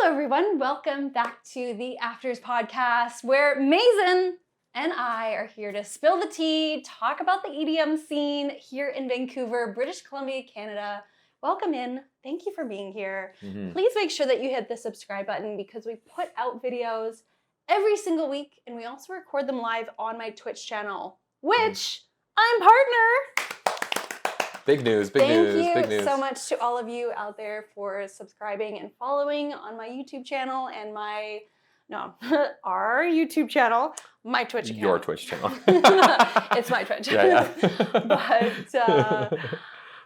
everyone. Welcome back to the Afters podcast, where Mazen and I are here to spill the tea, talk about the EDM scene here in Vancouver, British Columbia, Canada. Welcome in. Thank you for being here. Please make sure that you hit the subscribe button because we put out videos every single week, and we also record them live on my Twitch channel, which I'm partner. Big news, big news, big news. Thank you so much to all of you out there for subscribing and following on my YouTube channel and our YouTube channel, my Twitch account. Your Twitch channel. It's my Twitch. Yeah. But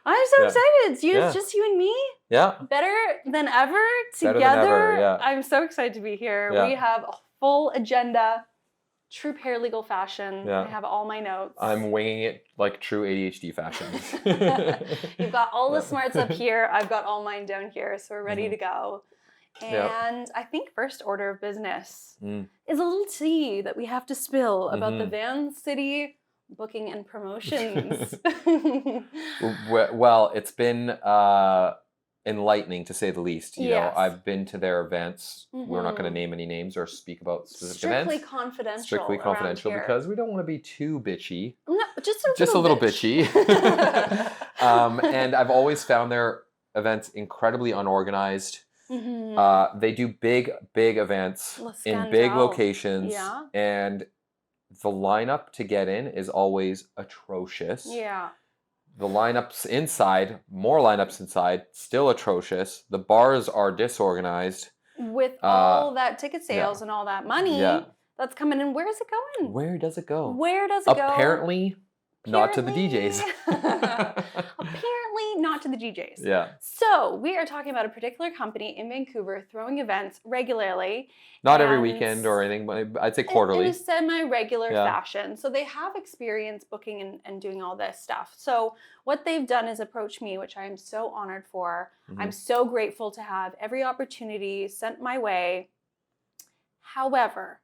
I'm so excited. It's just you and me. Yeah. Better than ever together. Better than ever, yeah. I'm so excited to be here. Yeah. We have a full agenda. True paralegal fashion. Yeah. I have all my notes. I'm winging it like true ADHD fashion. You've got all the smarts up here. I've got all mine down here. So we're ready to go. And I think first order of business is a little tea that we have to spill about the Vancity booking and promotions. Well, it's been enlightening to say the least. You know, I've been to their events. We're not going to name any names or speak about specific events. Strictly confidential because we don't want to be too bitchy. No, just a little bitchy. And I've always found their events incredibly unorganized. They do big events in big locations, and the lineup to get in is always atrocious. Yeah. The lineups inside, more lineups inside, still atrocious. The bars are disorganized. With all that ticket sales and all that money that's coming in, where is it going? Where does it go? Apparently not to the DJs. Apparently not to the DJs. Yeah. So we are talking about a particular company in Vancouver throwing events regularly. Not every weekend or anything, but I'd say quarterly. In a semi-regular fashion. So they have experience booking and doing all this stuff. So what they've done is approach me, which I am so honored for. I'm so grateful to have every opportunity sent my way. However,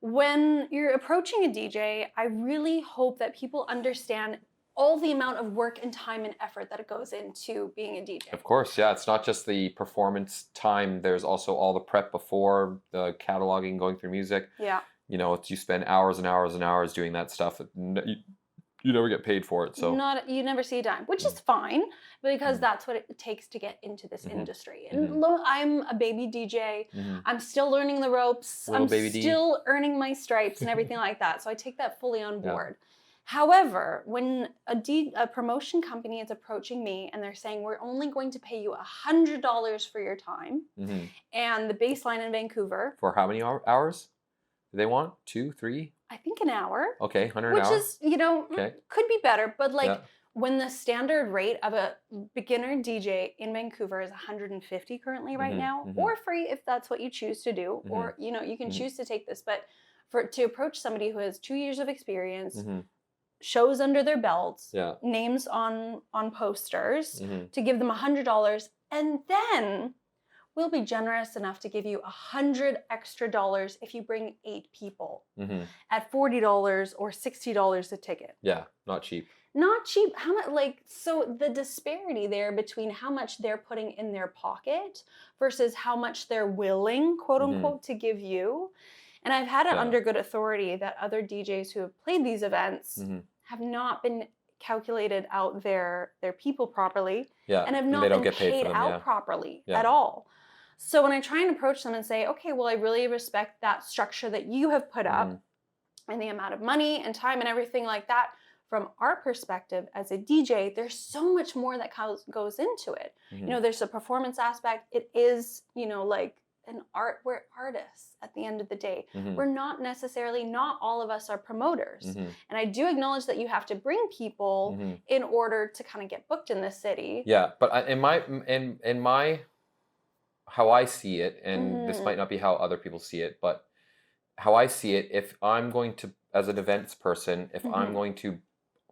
when you're approaching a DJ, I really hope that people understand all the amount of work and time and effort that it goes into being a DJ. Of course, yeah. It's not just the performance time. There's also all the prep before, the cataloging, going through music. Yeah. You know, you spend hours and hours and hours doing that stuff. You never get paid for it. So you never see a dime, which is fine because that's what it takes to get into this industry. And I'm a baby DJ. I'm still learning the ropes. I'm still earning my stripes and everything like that. So I take that fully on board. However, when a promotion company is approaching me and they're saying, we're only going to pay you $100 for your time, and the baseline in Vancouver. For how many hours do they want? 2, 3? I think an hour. Okay, 100 an hour. Which is, could be better. But when the standard rate of a beginner DJ in Vancouver is $150 currently right now, or free if that's what you choose to do, or, you can choose to take this. But to approach somebody who has 2 years of experience, shows under their belts, names on posters, to give them $100, and then we'll be generous enough to give you $100 extra if you bring 8 people at $40 or $60 a ticket. Yeah, not cheap. Not cheap. How much? So the disparity there between how much they're putting in their pocket versus how much they're willing, quote unquote, to give you. And I've had it under good authority that other DJs who have played these events have not been calculated out their people properly and have not been paid out properly at all. So when I try and approach them and say, okay, well, I really respect that structure that you have put up and the amount of money and time and everything like that, from our perspective as a DJ, there's so much more that goes into it. There's a performance aspect. It is, an art. We're artists at the end of the day. We're not all of us are promoters. And I do acknowledge that you have to bring people in order to kind of get booked in this city. Yeah, but in my how I see it, and this might not be how other people see it, but how I see it, if I'm going to, as an events person, if I'm going to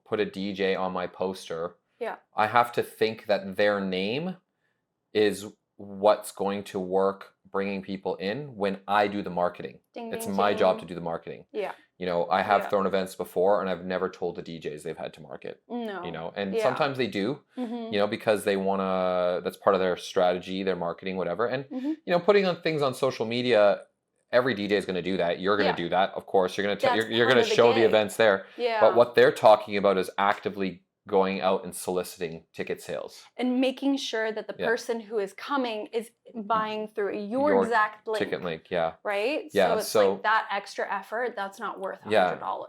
put a DJ on my poster, I have to think that their name is what's going to work bringing people in when I do the marketing. Ding, It's ding, my job ding. to do the marketing. Yeah. You know, I have Yeah. thrown events before, and I've never told the DJs they've had to market. No. You know, and Yeah. sometimes they do, you know, because they want to, that's part of their strategy, their marketing, whatever. And, you know, putting on things on social media, every DJ is going to do that. You're going to do that. Of course, you're going to, you're going to show the events there. Yeah. But what they're talking about is actively going out and soliciting ticket sales. And making sure that the person who is coming is buying through your exact link. Ticket link, yeah. Right? Yeah, so it's like that extra effort, that's not worth $100.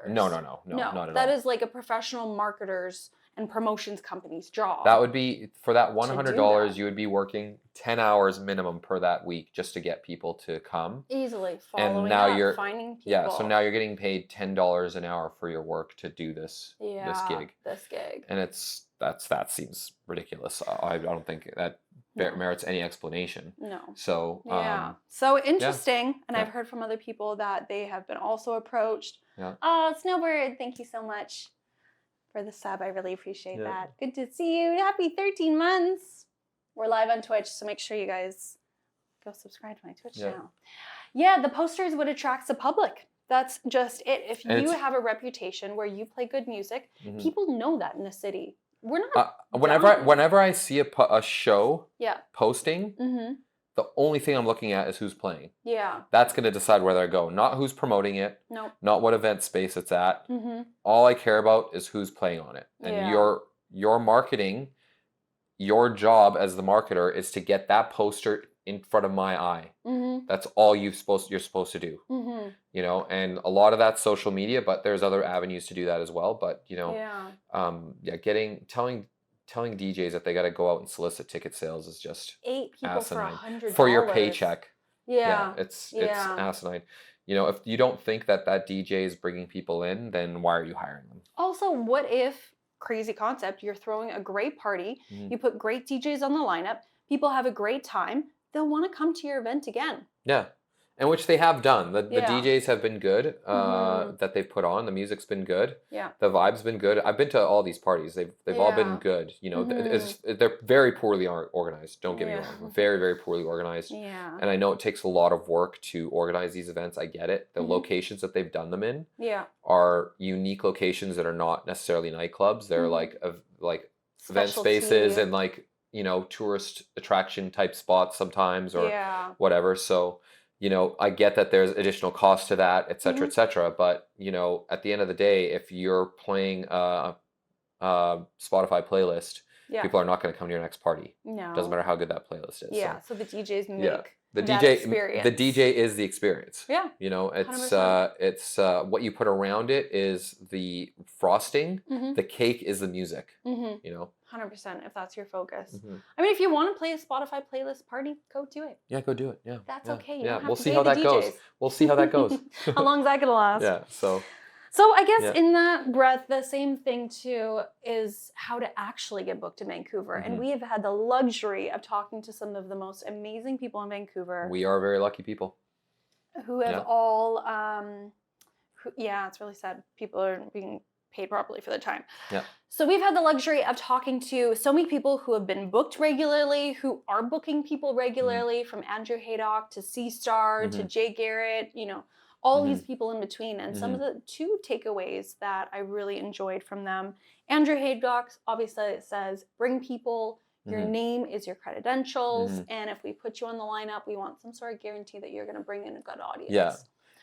No, not at all. That is like a professional marketer's and promotions company's job. That would be, for that $100, you would be working 10 hours minimum per that week just to get people to come. Easily. And now you're finding people. Yeah, so now you're getting paid $10 an hour for your work to do this gig. This gig. And that seems ridiculous. I don't think that merits any explanation. No. So so interesting. And I've heard from other people that they have been also approached. Yeah. Oh, Snowbird, thank you so much for the sub. I really appreciate that. Good to see you. Happy 13 months. We're live on Twitch, so make sure you guys go subscribe to my Twitch channel. Yeah, the posters would attract the public. That's just it. If you have a reputation where you play good music, people know that in the city. We're not. Whenever I see a show posting, the only thing I'm looking at is who's playing. Yeah. That's going to decide whether I go. Not who's promoting it. Nope. Not what event space it's at. All I care about is who's playing on it. And your marketing, your job as the marketer is to get that poster in front of my eye. That's all you're supposed to do. You know, and a lot of that's social media, but there's other avenues to do that as well. But you know, telling DJs that they got to go out and solicit ticket sales is just 8 people asinine. for $100 for your paycheck. Yeah, it's asinine. You know, if you don't think that DJ is bringing people in, then why are you hiring them? Also, what if, crazy concept, you're throwing a great party, you put great DJs on the lineup, people have a great time, they'll want to come to your event again. Yeah. And which they have done. The DJs have been good that they've put on. The music's been good. Yeah. The vibe's been good. I've been to all these parties. They've all been good. You know, they're very poorly organized. Don't get me wrong. Very, very poorly organized. Yeah. And I know it takes a lot of work to organize these events. I get it. The locations that they've done them in are unique locations that are not necessarily nightclubs. They're like event spaces and like, you know, tourist attraction type spots sometimes or whatever. So, you know, I get that there's additional cost to that, et cetera, but, you know, at the end of the day, if you're playing a Spotify playlist, people are not going to come to your next party. No. Doesn't matter how good that playlist is. Yeah, so the DJs make that experience. The DJ is the experience. Yeah. You know, it's what you put around it is the frosting. The cake is the music, you know. 100% if that's your focus. I mean, if you want to play a Spotify playlist party, go do it. Yeah, go do it. Yeah. That's okay. You don't have we'll to see pay how the that DJs. goes. We'll see how that goes. How long is that going to last? Yeah, So I guess in that breath, the same thing too is how to actually get booked in Vancouver. And we have had the luxury of talking to some of the most amazing people in Vancouver. We are very lucky people. Who have all, it's really sad. People are being paid properly for their time. Yeah. So we've had the luxury of talking to so many people who have been booked regularly, who are booking people regularly, from Andrew Haydock to C-Star to Jay Garrett, you know, all these people in between. And some of the 2 takeaways that I really enjoyed from them. Andrew Haydock, obviously it says, bring people, your name is your credentials, and if we put you on the lineup, we want some sort of guarantee that you're going to bring in a good audience. Yeah.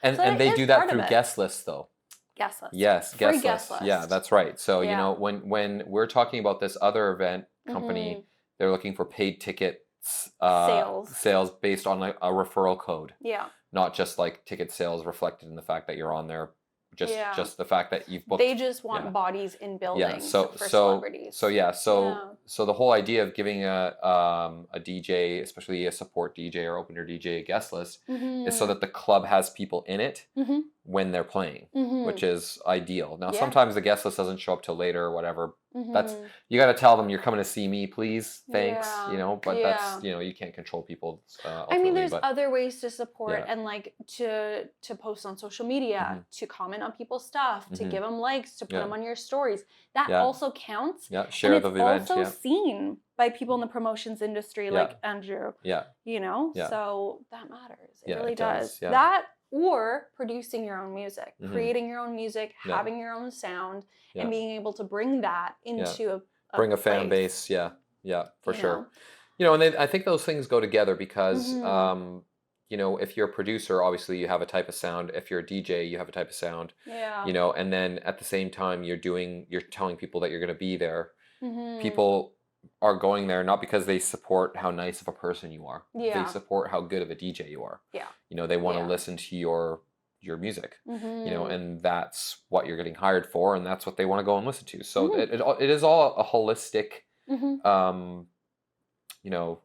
And they do that through guest lists though. Guest list. Yes, guest list. Yeah, that's right. So, you know, when we're talking about this other event company, they're looking for paid ticket sales based on like a referral code. Yeah. Not just like ticket sales reflected in the fact that you're on there. Just the fact that you've booked. They just want bodies in buildings for celebrities. So the whole idea of giving a DJ, especially a support DJ or opener DJ, a guest list, is so that the club has people in it when they're playing, which is ideal. Now sometimes the guest list doesn't show up till later or whatever. That's, you got to tell them you're coming to see me, please, thanks, you know. But that's, you know, you can't control people. I mean, there's other ways to support and like to post on social media, to comment on people's stuff, to give them likes, to put them on your stories. That also counts. Yeah, share the event. It's also seen by people in the promotions industry like Andrew. Yeah. You know? Yeah. So that matters. It really it does. Yeah. That or producing your own music, creating your own music, having your own sound, and being able to bring that into bring a fan base. Yeah. Yeah, for sure. You know, and then I think those things go together because, you know, if you're a producer, obviously you have a type of sound. If you're a DJ, you have a type of sound. Yeah. You know, and then at the same time, you're telling people that you're going to be there. People are going there not because they support how nice of a person you are. Yeah. They support how good of a DJ you are. Yeah. You know, they want to listen to your music. You know, and that's what you're getting hired for, and that's what they want to go and listen to. So it is all a holistic you know,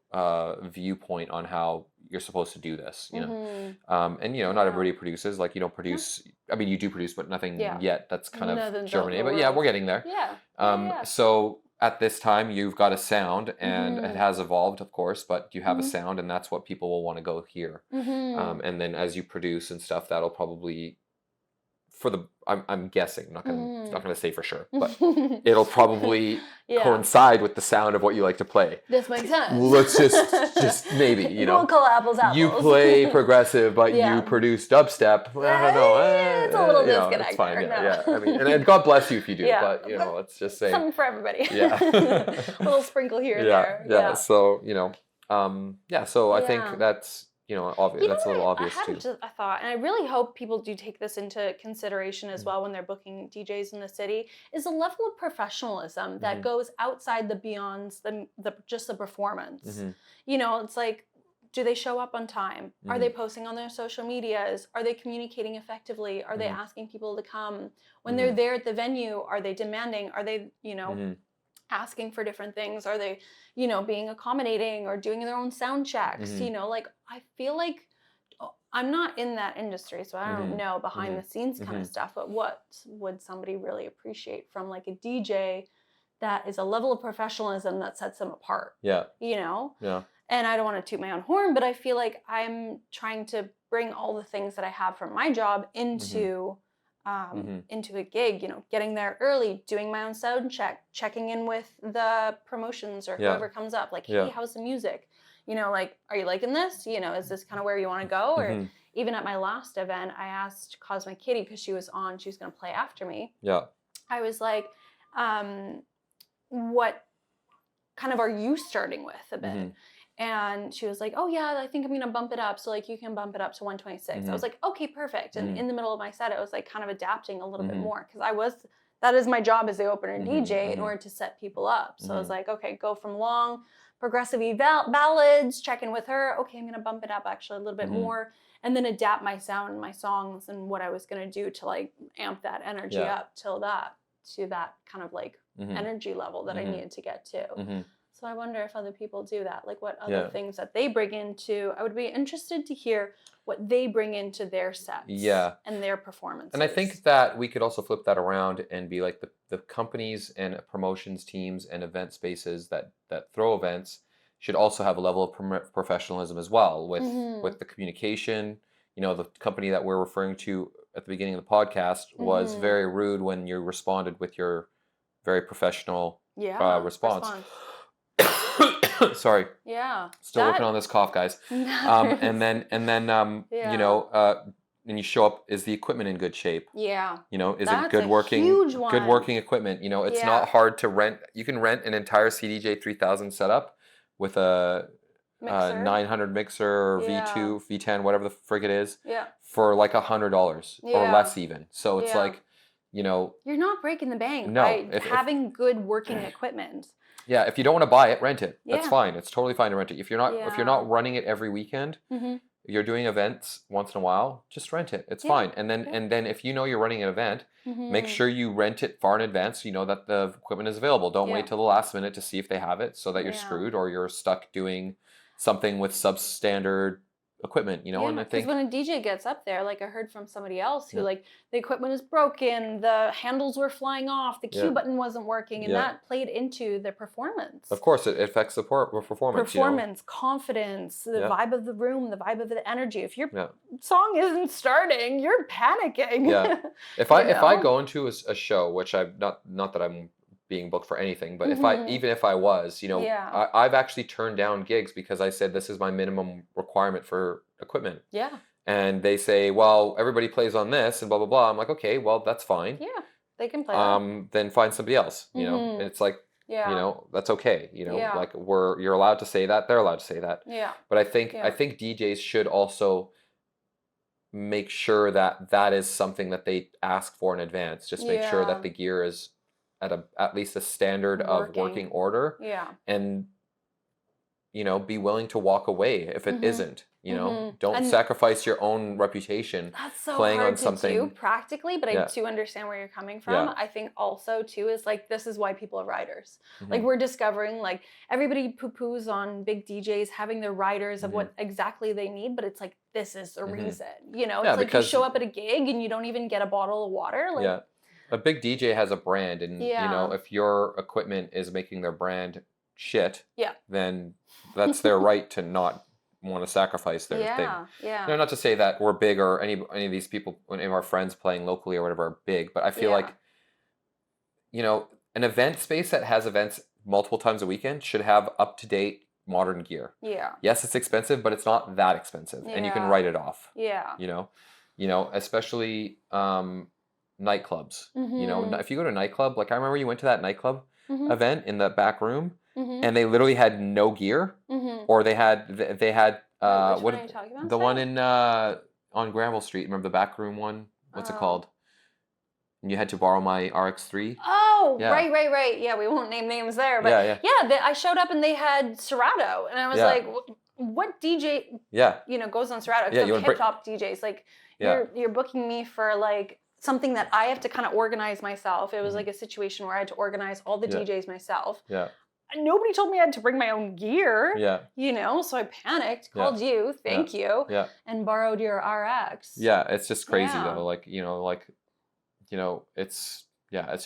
viewpoint on how you're supposed to do this, you know. And, you know, not everybody produces, like, you don't produce, I mean, you do produce, but nothing yet that's kind of germinated. But yeah, we're getting there. So at this time, you've got a sound, and it has evolved, of course, but you have a sound, and that's what people will want to go hear. And then as you produce and stuff, that'll probably, I'm guessing, not gonna say for sure, but it'll probably coincide with the sound of what you like to play. This makes sense. Let's just maybe, you know. We'll call apples. You play progressive, but you produce dubstep. I don't know. It's a little disconnect. It's fine. Yeah. I mean, and God bless you if you do, but you know, let's just say something for everybody. Yeah. A little sprinkle here and there. Yeah. So, you know, so I think that's, you know, obvious. That's a little obvious too. I thought, and I really hope people do take this into consideration as well when they're booking DJs in the city, is a level of professionalism that goes outside the beyonds the just the performance. You know, it's like, do they show up on time? Are they posting on their social medias? Are they communicating effectively? Are they asking people to come? When they're there at the venue, are they demanding? Are they, you know, asking for different things? Are they, you know, being accommodating or doing their own sound checks? You know, like, I feel like I'm not in that industry, so I don't know behind the scenes kind of stuff, but what would somebody really appreciate from like a DJ that is a level of professionalism that sets them apart? You know? And I don't want to toot my own horn, but I feel like I'm trying to bring all the things that I have from my job into into a gig, you know, getting there early, doing my own sound check, checking in with the promotions or whoever comes up, like, hey, how's the music? You know, like, are you liking this? You know, is this kind of where you want to go? Or even at my last event, I asked Cosmic Kitty, because she was going to play after me. I was like, what kind of are you starting with a bit? And she was like, oh yeah, I think I'm going to bump it up. So like, you can bump it up to 126. I was like, okay, perfect. And in the middle of my set, I was like kind of adapting a little bit more, because that is my job as the opener DJ in order to set people up. So I was like, okay, go from long progressive ballads, check in with her. Okay, I'm going to bump it up actually a little bit more, and then adapt my sound and my songs and what I was going to do to like amp that energy up to that kind of like energy level that I needed to get to. So I wonder if other people do that, like what other things that they bring into. I would be interested to hear what they bring into their sets and their performances. And I think that we could also flip that around and be like the companies and promotions teams and event spaces that throw events should also have a level of professionalism as well with the communication. You know, the company that we're referring to at the beginning of the podcast was very rude when you responded with your very professional response. Sorry. Still working on this cough, guys. And then you know, and you show up, is the equipment in good shape? You know, is it good working equipment? You know, it's not hard to rent. You can rent an entire CDJ 3000 setup with a 900 mixer or V2, V10, whatever the frig it is, for like $100 or less even. So it's like, you know, you're not breaking the bank by having good working equipment. Yeah, if you don't want to buy it, rent it. That's fine. It's totally fine to rent it. If you're not running it every weekend, you're doing events once in a while, just rent it. It's fine. And then if you know you're running an event, make sure you rent it far in advance so you know that the equipment is available. Don't wait till the last minute to see if they have it, so that you're screwed or you're stuck doing something with substandard equipment, you know. And I think when a DJ gets up there, like I heard from somebody else who like the equipment is broken, the handles were flying off, the cue button wasn't working, and that played into their performance. Of course, it affects the performance. You know? Confidence, the vibe of the room, the vibe of the energy. If your song isn't starting, you're panicking. If I go into a show, which I'm not that I'm being booked for anything, but Mhm. even if I was, Yeah. I've actually turned down gigs because I said this is my minimum requirement for equipment. Yeah. And they say, well, everybody plays on this and blah blah blah. I'm like, okay, well, that's fine. Yeah. They can play that. Then find somebody else, and Mhm. it's like, Yeah. that's okay, Yeah. like you're allowed to say that, they're allowed to say that. Yeah. But I think Yeah. DJs should also make sure that that is something that they ask for in advance. Just make sure that Yeah. the gear is at least a standard of Working. working order, Yeah. and be willing to walk away if it Mhm. isn't. Mhm. Don't And sacrifice your own reputation that's so playing on hard to do something. practically, but I Yeah, do understand where you're coming from. yeah. I think also too is like this is why people are riders. Like Hmm. we're discovering like everybody poo-poos on big DJs having their riders of Hmm. what exactly they need, but it's like this is the Hmm. reason. It's Yeah, like you because show up at a gig and you don't even get a bottle of water. Like yeah, a big DJ has a brand, and yeah. if your equipment is making their brand shit, Yeah. then that's their right to not want to sacrifice their thing. Yeah. Yeah. Not to say that we're big, or any of these people, any of our friends playing locally or whatever are big, but I feel Yeah. like an event space that has events multiple times a weekend should have up to date modern gear. Yeah. Yes, it's expensive, but it's not that expensive, and you can Yeah. write it off. Yeah. Especially nightclubs. Mhm. If you go to a nightclub, like I remember you went to that nightclub Mhm. event in the back room, Mhm. and they literally had no gear, Mhm. or they had Which one are you what talking about? the one Sorry? in on Granville Street. Remember the back room one? What's it Oh. called? And you had to borrow my RX-3. Oh, Yeah, right, right, right. Yeah, we won't name names there, but yeah, yeah, yeah, I showed up and they had Serato, and I was yeah, like, "What DJ, yeah, goes on Serato?" yeah. Except You want to hip bring? hop DJs, like Yeah. you're booking me for like something that I have to kind of organize myself. It was Hmm. like a situation where I had to organize all the Yeah, DJs myself. yeah, And nobody told me I had to bring my own gear, yeah, so I panicked, yeah, called you, yeah, thank you, yeah, and borrowed your RX. yeah. It's just crazy Yeah. though. It's I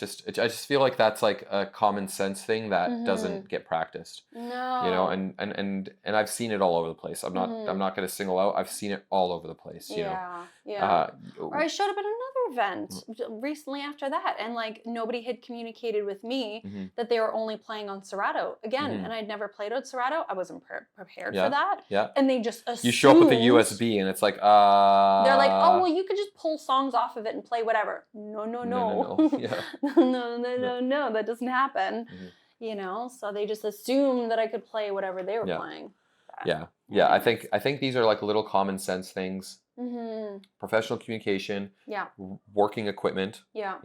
just feel like that's like a common sense thing that Mhm. doesn't get practiced. No. And I've seen it all over the place. I'm Mhm. not going to single out. I've seen it all over the place. Yeah, yeah. Uh, Or I showed up at another event recently after that, and like nobody had communicated with me mm-hmm, that they were only playing on Serato again, mm-hmm, and I'd never played on Serato. I wasn't prepared for yeah, that, yeah. and they just You show up with a assumed. USB, and it's like, They're like, "Oh, well, you could just pull songs off of it and play whatever." No, no, no, no, no, no, yeah, no, no, no, no, no, no. That doesn't happen. hmm, So they just assumed that I could play whatever they were yeah, playing. But yeah, yeah. anyways. I think these are like little common sense things. Mhm. Professional communication, Yeah. working equipment, Yeah.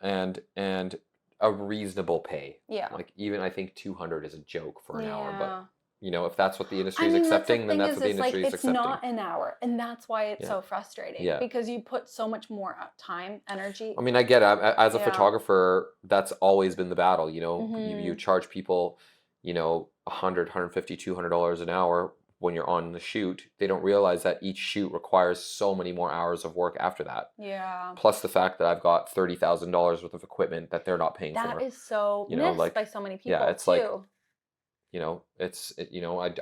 and a reasonable pay. Yeah. Like, even I think 200 is a joke for an hour, but Yeah. if that's what the industry I is mean, that's the accepting, then thing that's what the is like industry is it's accepting. not an hour, and that's why it's Yeah, so frustrating yeah. because you put so much more time, energy. I mean, I get it. As a Yeah. photographer, that's always been the battle. You Mhm. charge people, $100, $150, $200 an hour when you're on the shoot. They don't realize that each shoot requires so many more hours of work after that. Yeah. Plus the fact that I've got $30,000 worth of equipment that they're not paying That for. is so missed Like, by so many yeah, people it's like, too.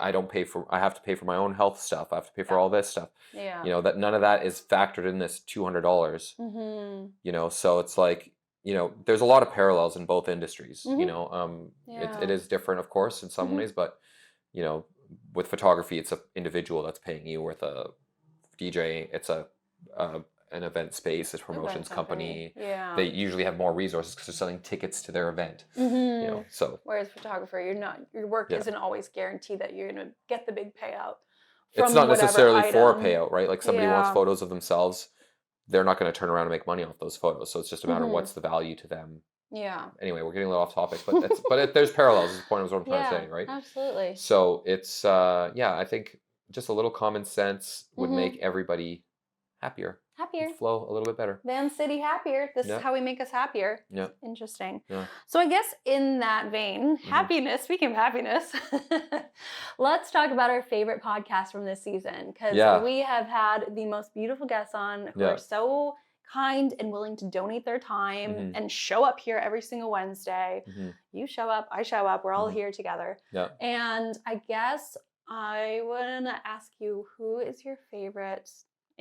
I don't pay for, I have to pay for my own health stuff. I have to pay for Yeah. all this stuff. Yeah. That none of that is factored in this $200. Mhm. So it's like, there's a lot of parallels in both industries. Mhm. It Yeah. is different, of course, in some Mhm. ways, but with photography, it's an individual that's paying you. With a DJ, it's an event space, a Event promotions company. company. Yeah. They usually have more resources because they're selling tickets to their event. Mhm. So Whereas photographer, your work yeah, isn't always guaranteed that you're gonna get the big payout it's from not whatever necessarily for a item. payout, right? Like, somebody wants Yeah. photos of themselves, they're not going to turn around and make money off those photos. So it's just a matter of Mhm. what's the value to them. Yeah. Anyway, we're getting a little off topic, but there's parallels. Is the point of what I'm trying to Yeah. say, right? Absolutely. So it's I think just a little common sense would make Mhm. everybody happier. Happier. It'd flow a little bit better. Vancity happier. This is Yeah, how we make us happier. yeah, Interesting. yeah. So I guess in that vein, Hmm. happiness, speaking of happiness, let's talk about our favorite podcast from this season because Yeah, we have had the most beautiful guests on who yeah. are so kind and willing to donate their time Hmm. and show up here every single Wednesday. Hmm. You show up, I show up, we're all Hmm. here together. Yeah. And I guess I want to ask you, who is your favorite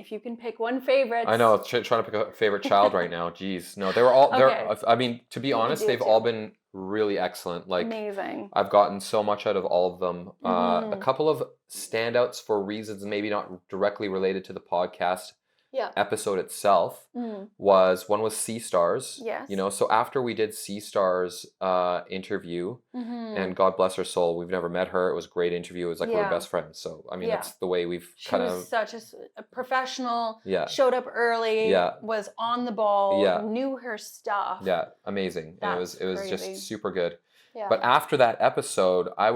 If you can pick one favorite. I know, trying to pick a favorite child right now. Jeez, no, they were all. Okay. I mean, to be honest, they've all been really excellent. Like, amazing. I've gotten so much out of all of them. A couple of standouts for reasons maybe not directly related to the podcast episode itself was Sea Stars. Yes. You know, so after we did Sea Stars interview, and God bless her soul, we've never met her. It was a great interview. It was like we were best friends. So I mean, that's the way we've kind of. She was such a professional. Yeah. Showed up early. Yeah. Was on the ball. Yeah. Knew her stuff. Yeah. Amazing. And it was crazy. just super good. Yeah. But after that episode, I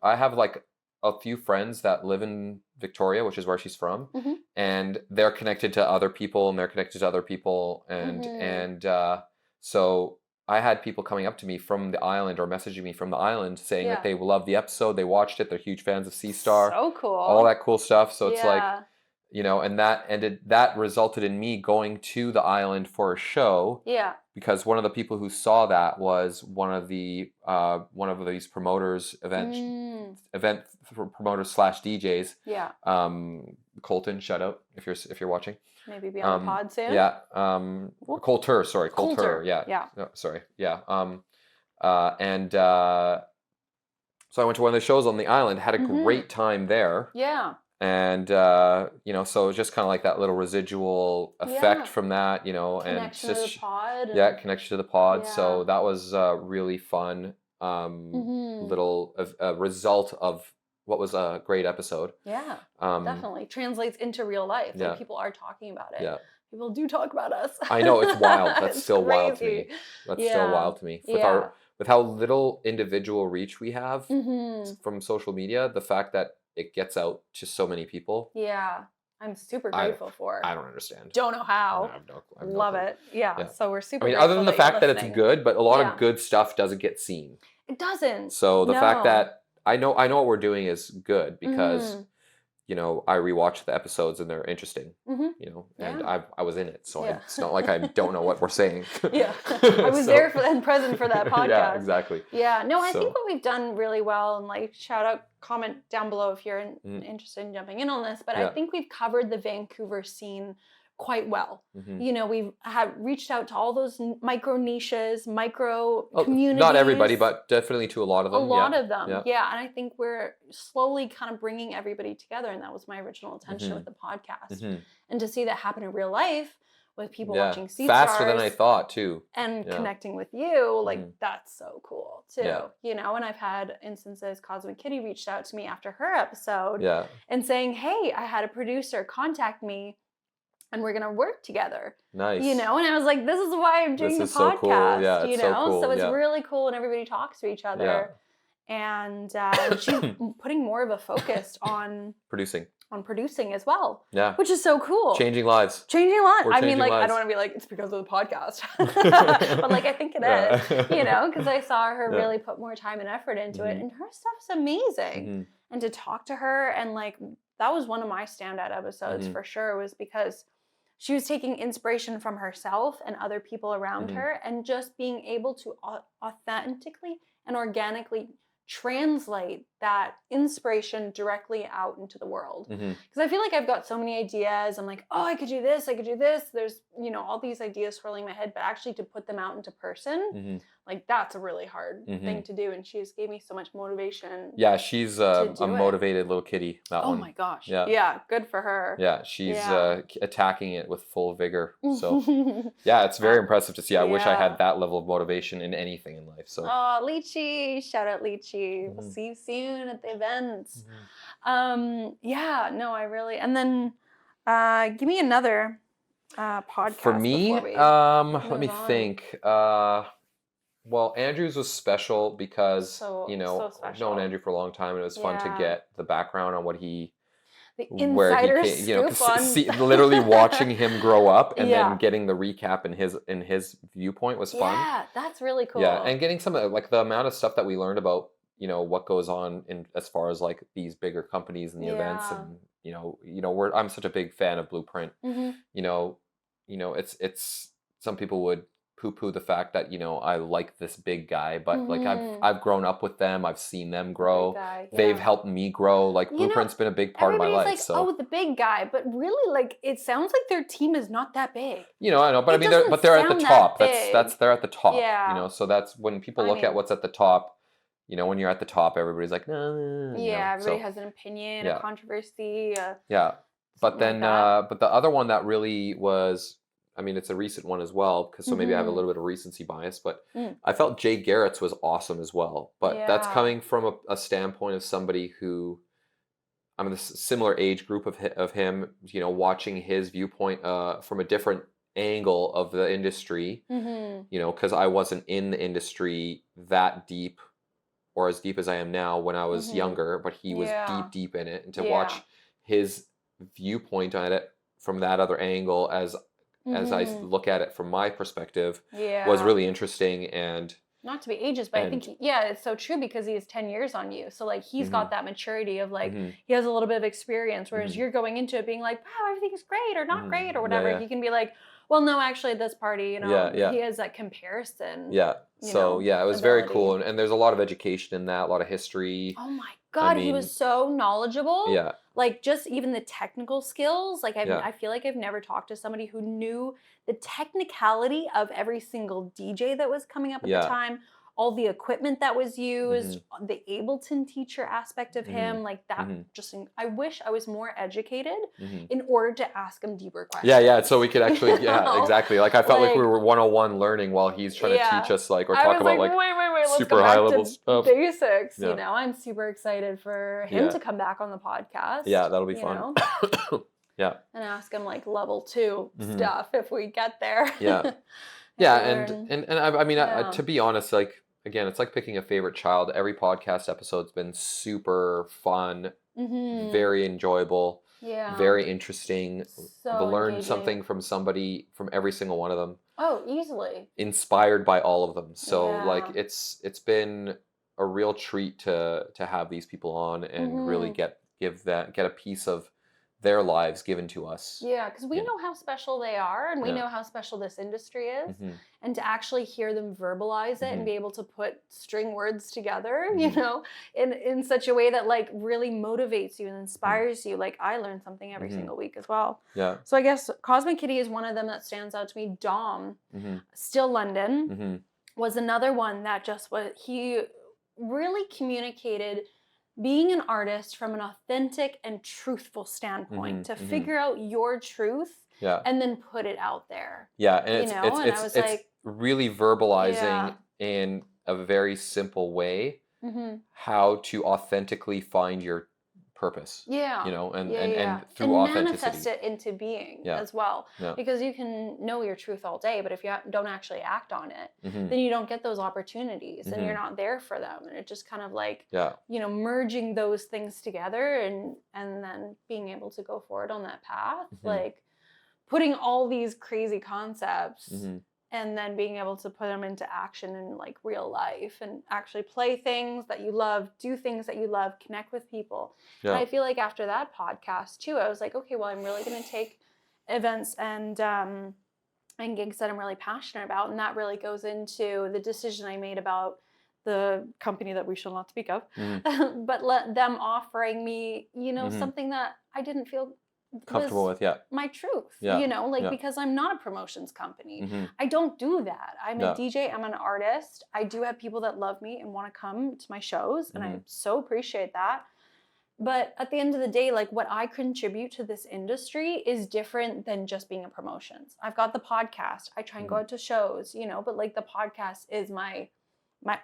have like a few friends that live in Victoria, which is where she's from, and they're connected to other people, and they're connected to other people, and so I had people coming up to me from the island or messaging me from the island saying that they love the episode, they watched it, they're huge fans of Sea Star, so cool, all that cool stuff. So it's like, you know, and that resulted in me going to the island for a show. Yeah. Because one of the people who saw that was one of these promoters, event promoters / DJs. Yeah. Colton, shout out if you're watching. Maybe be on the pod soon. Yeah. Coulter. Yeah. Yeah. No, sorry. Yeah. So I went to one of the shows on the island, had a great time there. Yeah. And, you know, so it was just kind of like that little residual effect from that, you know, connection to the pod. Connection to the pod. Yeah. So that was really fun, little result of what was a great episode. Yeah, definitely. Translates into real life. Like, people are talking about it. Yeah. People do talk about us. I know, it's wild. That's still wild to me. That's still wild to me. With how little individual reach we have from social media, the fact that it gets out to so many people. Yeah. I'm super grateful for. I don't understand. Don't know how. I have Love it. Yeah. So we're super grateful. Other than the fact that it's good, but a lot of good stuff doesn't get seen. It doesn't. So the fact that I know what we're doing is good because you know, I rewatch the episodes and they're interesting. You know, and I was in it, so it's not like I don't know what we're saying. Yeah. I was there and present for that podcast. Yeah, exactly. Yeah. No, I think what we've done really well, and like, shout out, comment down below if you're interested in jumping in on this, but I think we've covered the Vancouver scene quite well. You know, we've reached out to all those micro niches, micro communities. Not everybody, but definitely to a lot of them. A lot of them, yeah. And I think we're slowly kind of bringing everybody together, and that was my original intention with the podcast. And to see that happen in real life with people watching Sea Stars. Faster than I thought, too. And connecting with you, like, that's so cool, too. Yeah. You know, and I've had instances, Cosmic Kitty reached out to me after her episode and saying, hey, I had a producer contact me, and we're gonna work together. Nice. You know, and I was like, this is why I'm doing the podcast. So cool. Yeah, you know, so, cool. So it's really cool when everybody talks to each other. Yeah. And she's putting more of a focus on producing as well. Yeah. Which is so cool. Changing lives. I mean, like, lives. I don't want to be like, it's because of the podcast. But like, I think it is, you know, because I saw her really put more time and effort into it, and her stuff's amazing. And to talk to her, and like, that was one of my standout episodes for sure, was because she was taking inspiration from herself and other people around her, and just being able to authentically and organically translate that inspiration directly out into the world. Because I feel like I've got so many ideas. I'm like, oh, I could do this. There's, you know, all these ideas swirling in my head, but actually to put them out into person, like, that's a really hard thing to do. And she just gave me so much motivation. Yeah, she's a motivated little kitty, that one. Oh my gosh. Yeah, good for her. Yeah, she's attacking it with full vigor. So yeah, it's very impressive to see. I wish I had that level of motivation in anything in life. So Lychee, shout out Lychee. We'll see you soon at the events. Yeah, no, I really, and then give me another podcast. For me, let me think. Well, Andrew's was special because, you know, I've known Andrew for a long time, and it was fun to get the background on what he, where he came, you know, literally watching him grow up and then getting the recap in his viewpoint was fun. Yeah, that's really cool. Yeah, and getting some of, like, the amount of stuff that we learned about, you know, what goes on in as far as like these bigger companies and the events, and you know, I'm such a big fan of Blueprint. You know, it's some people would poo-poo the fact that, I like this big guy, but like Mhm. I've grown up with them. I've seen them grow. Guy, They've yeah. helped me grow. Like You know, Blueprint's been a big part of my everybody's life. like, So, oh, the big guy, but really, like, it sounds like their team is not that big. I know, but I It mean, doesn't they're at the sound that top. big. They're at the top, Yeah. so that's when people I look at mean, what's at the top, when you're at the top, everybody's like, no, yeah, everybody so has an opinion, a yeah, controversy, yeah. But something like then, that. but the other one that really was, I mean, it's a recent one as well, because so maybe I have a Mhm. little bit of recency bias, but Mm. I felt Jay Garrett's was awesome as well. But that's Yeah. coming from a standpoint of somebody who I'm in a similar age group of him, watching his viewpoint from a different angle of the industry, Mhm. because I wasn't in the industry that deep or as deep as I am now when I was Mhm. younger, but he was Yeah. deep, deep in it. And to Yeah. watch his viewpoint on it from that other angle as I Mhm. look at it from my perspective was Yeah. really interesting. And Not to be ageist, but I think and yeah, it's so true because he has 10 years on you. So like he's got hmm that maturity of like hmm he has a little bit of experience, whereas hmm you're going into it being like, wow, everything's great or not great or yeah, whatever. yeah, He can be like, well, no, actually at this party, yeah, yeah. he has that comparison, Yeah. So yeah, it was very ability. cool, and there's a lot of education in that, a lot of history. Oh my I God, he mean, was so knowledgeable. yeah, Like just even the technical skills. Like yeah, I feel like I've never talked to somebody who knew the technicality of every single DJ that was coming up at the yeah. time, all the equipment that was used, hmm the Ableton teacher aspect of hmm him. Like that hmm just, I wish I was more educated hmm in order to ask him deeper Yeah, yeah. questions. So we could actually, You yeah, know? exactly. Like I felt like we Like, were 101 learning while he's trying to teach yeah. us like or I talk was about like, like wait, let's go super high back level to stuff. basics. Yeah, I'm super excited for him yeah, to come back on the podcast, yeah. That'll be fun. Yeah. and ask him like level 2 hmm stuff if we get there. Yeah. And Yeah, learn. and I mean, Yeah. to be honest, like again, it's like picking a favorite child. Every podcast episode's been super fun, Mhm. very enjoyable, Yeah. very interesting. I've So learned engaging. something from somebody from every single one of them, Oh, easily. inspired by all of them. So like Yeah. it's been a real treat to have these people on and really Mhm. get a piece of their lives given to us. Yeah, because we You know. know how special they are and we Yeah. know how special this industry is. hmm And to actually hear them verbalize it and hmm be able to put string words together, hmm in such a way that like really motivates you and hmm inspires you. Like I learn something every hmm single week as well. Yeah. So I guess Cosmic Kitty is one of them that stands out to me. Dom, hmm Still London, hmm was another one that just he really communicated being an artist from an authentic and truthful standpoint to hmm figure out your truth Yeah. and then put it out there. Yeah, and it's And I was it's like, really verbalizing yeah. in a very simple way Mhm. how to authentically find your purpose, Yeah. and Yeah, yeah. through And manifest authenticity. it into being Yeah. as well. Yeah. Because you can know your truth all day, but if you don't actually act on it, hmm then you don't get those opportunities and you're hmm not there for them. And it just kind of like, Yeah. merging those things together and then being able to go forward on that path. hmm Like putting all these crazy concepts hmm and then being able to put them into action in like real life and actually play things that you love, do things that you love, connect with people. And Yeah. I feel like after that podcast too, I was like, okay, well, I'm really going to take events and gigs that I'm really passionate about, and that really goes into the decision I made about the company that we shall not speak of, hmm but let them offering me, hmm something that I didn't feel Comfortable was with, yeah. my truth, Yeah. like Yeah. because I'm not a promotions company. hmm I don't do that. I'm a Yeah. DJ, I'm an artist. I do have people that love me and want to come to my shows, and hmm I so appreciate that. But at the end of the day, like what I contribute to this industry is different than just being a promotions. I've got the podcast. I try and go hmm out to shows, but like the podcast is my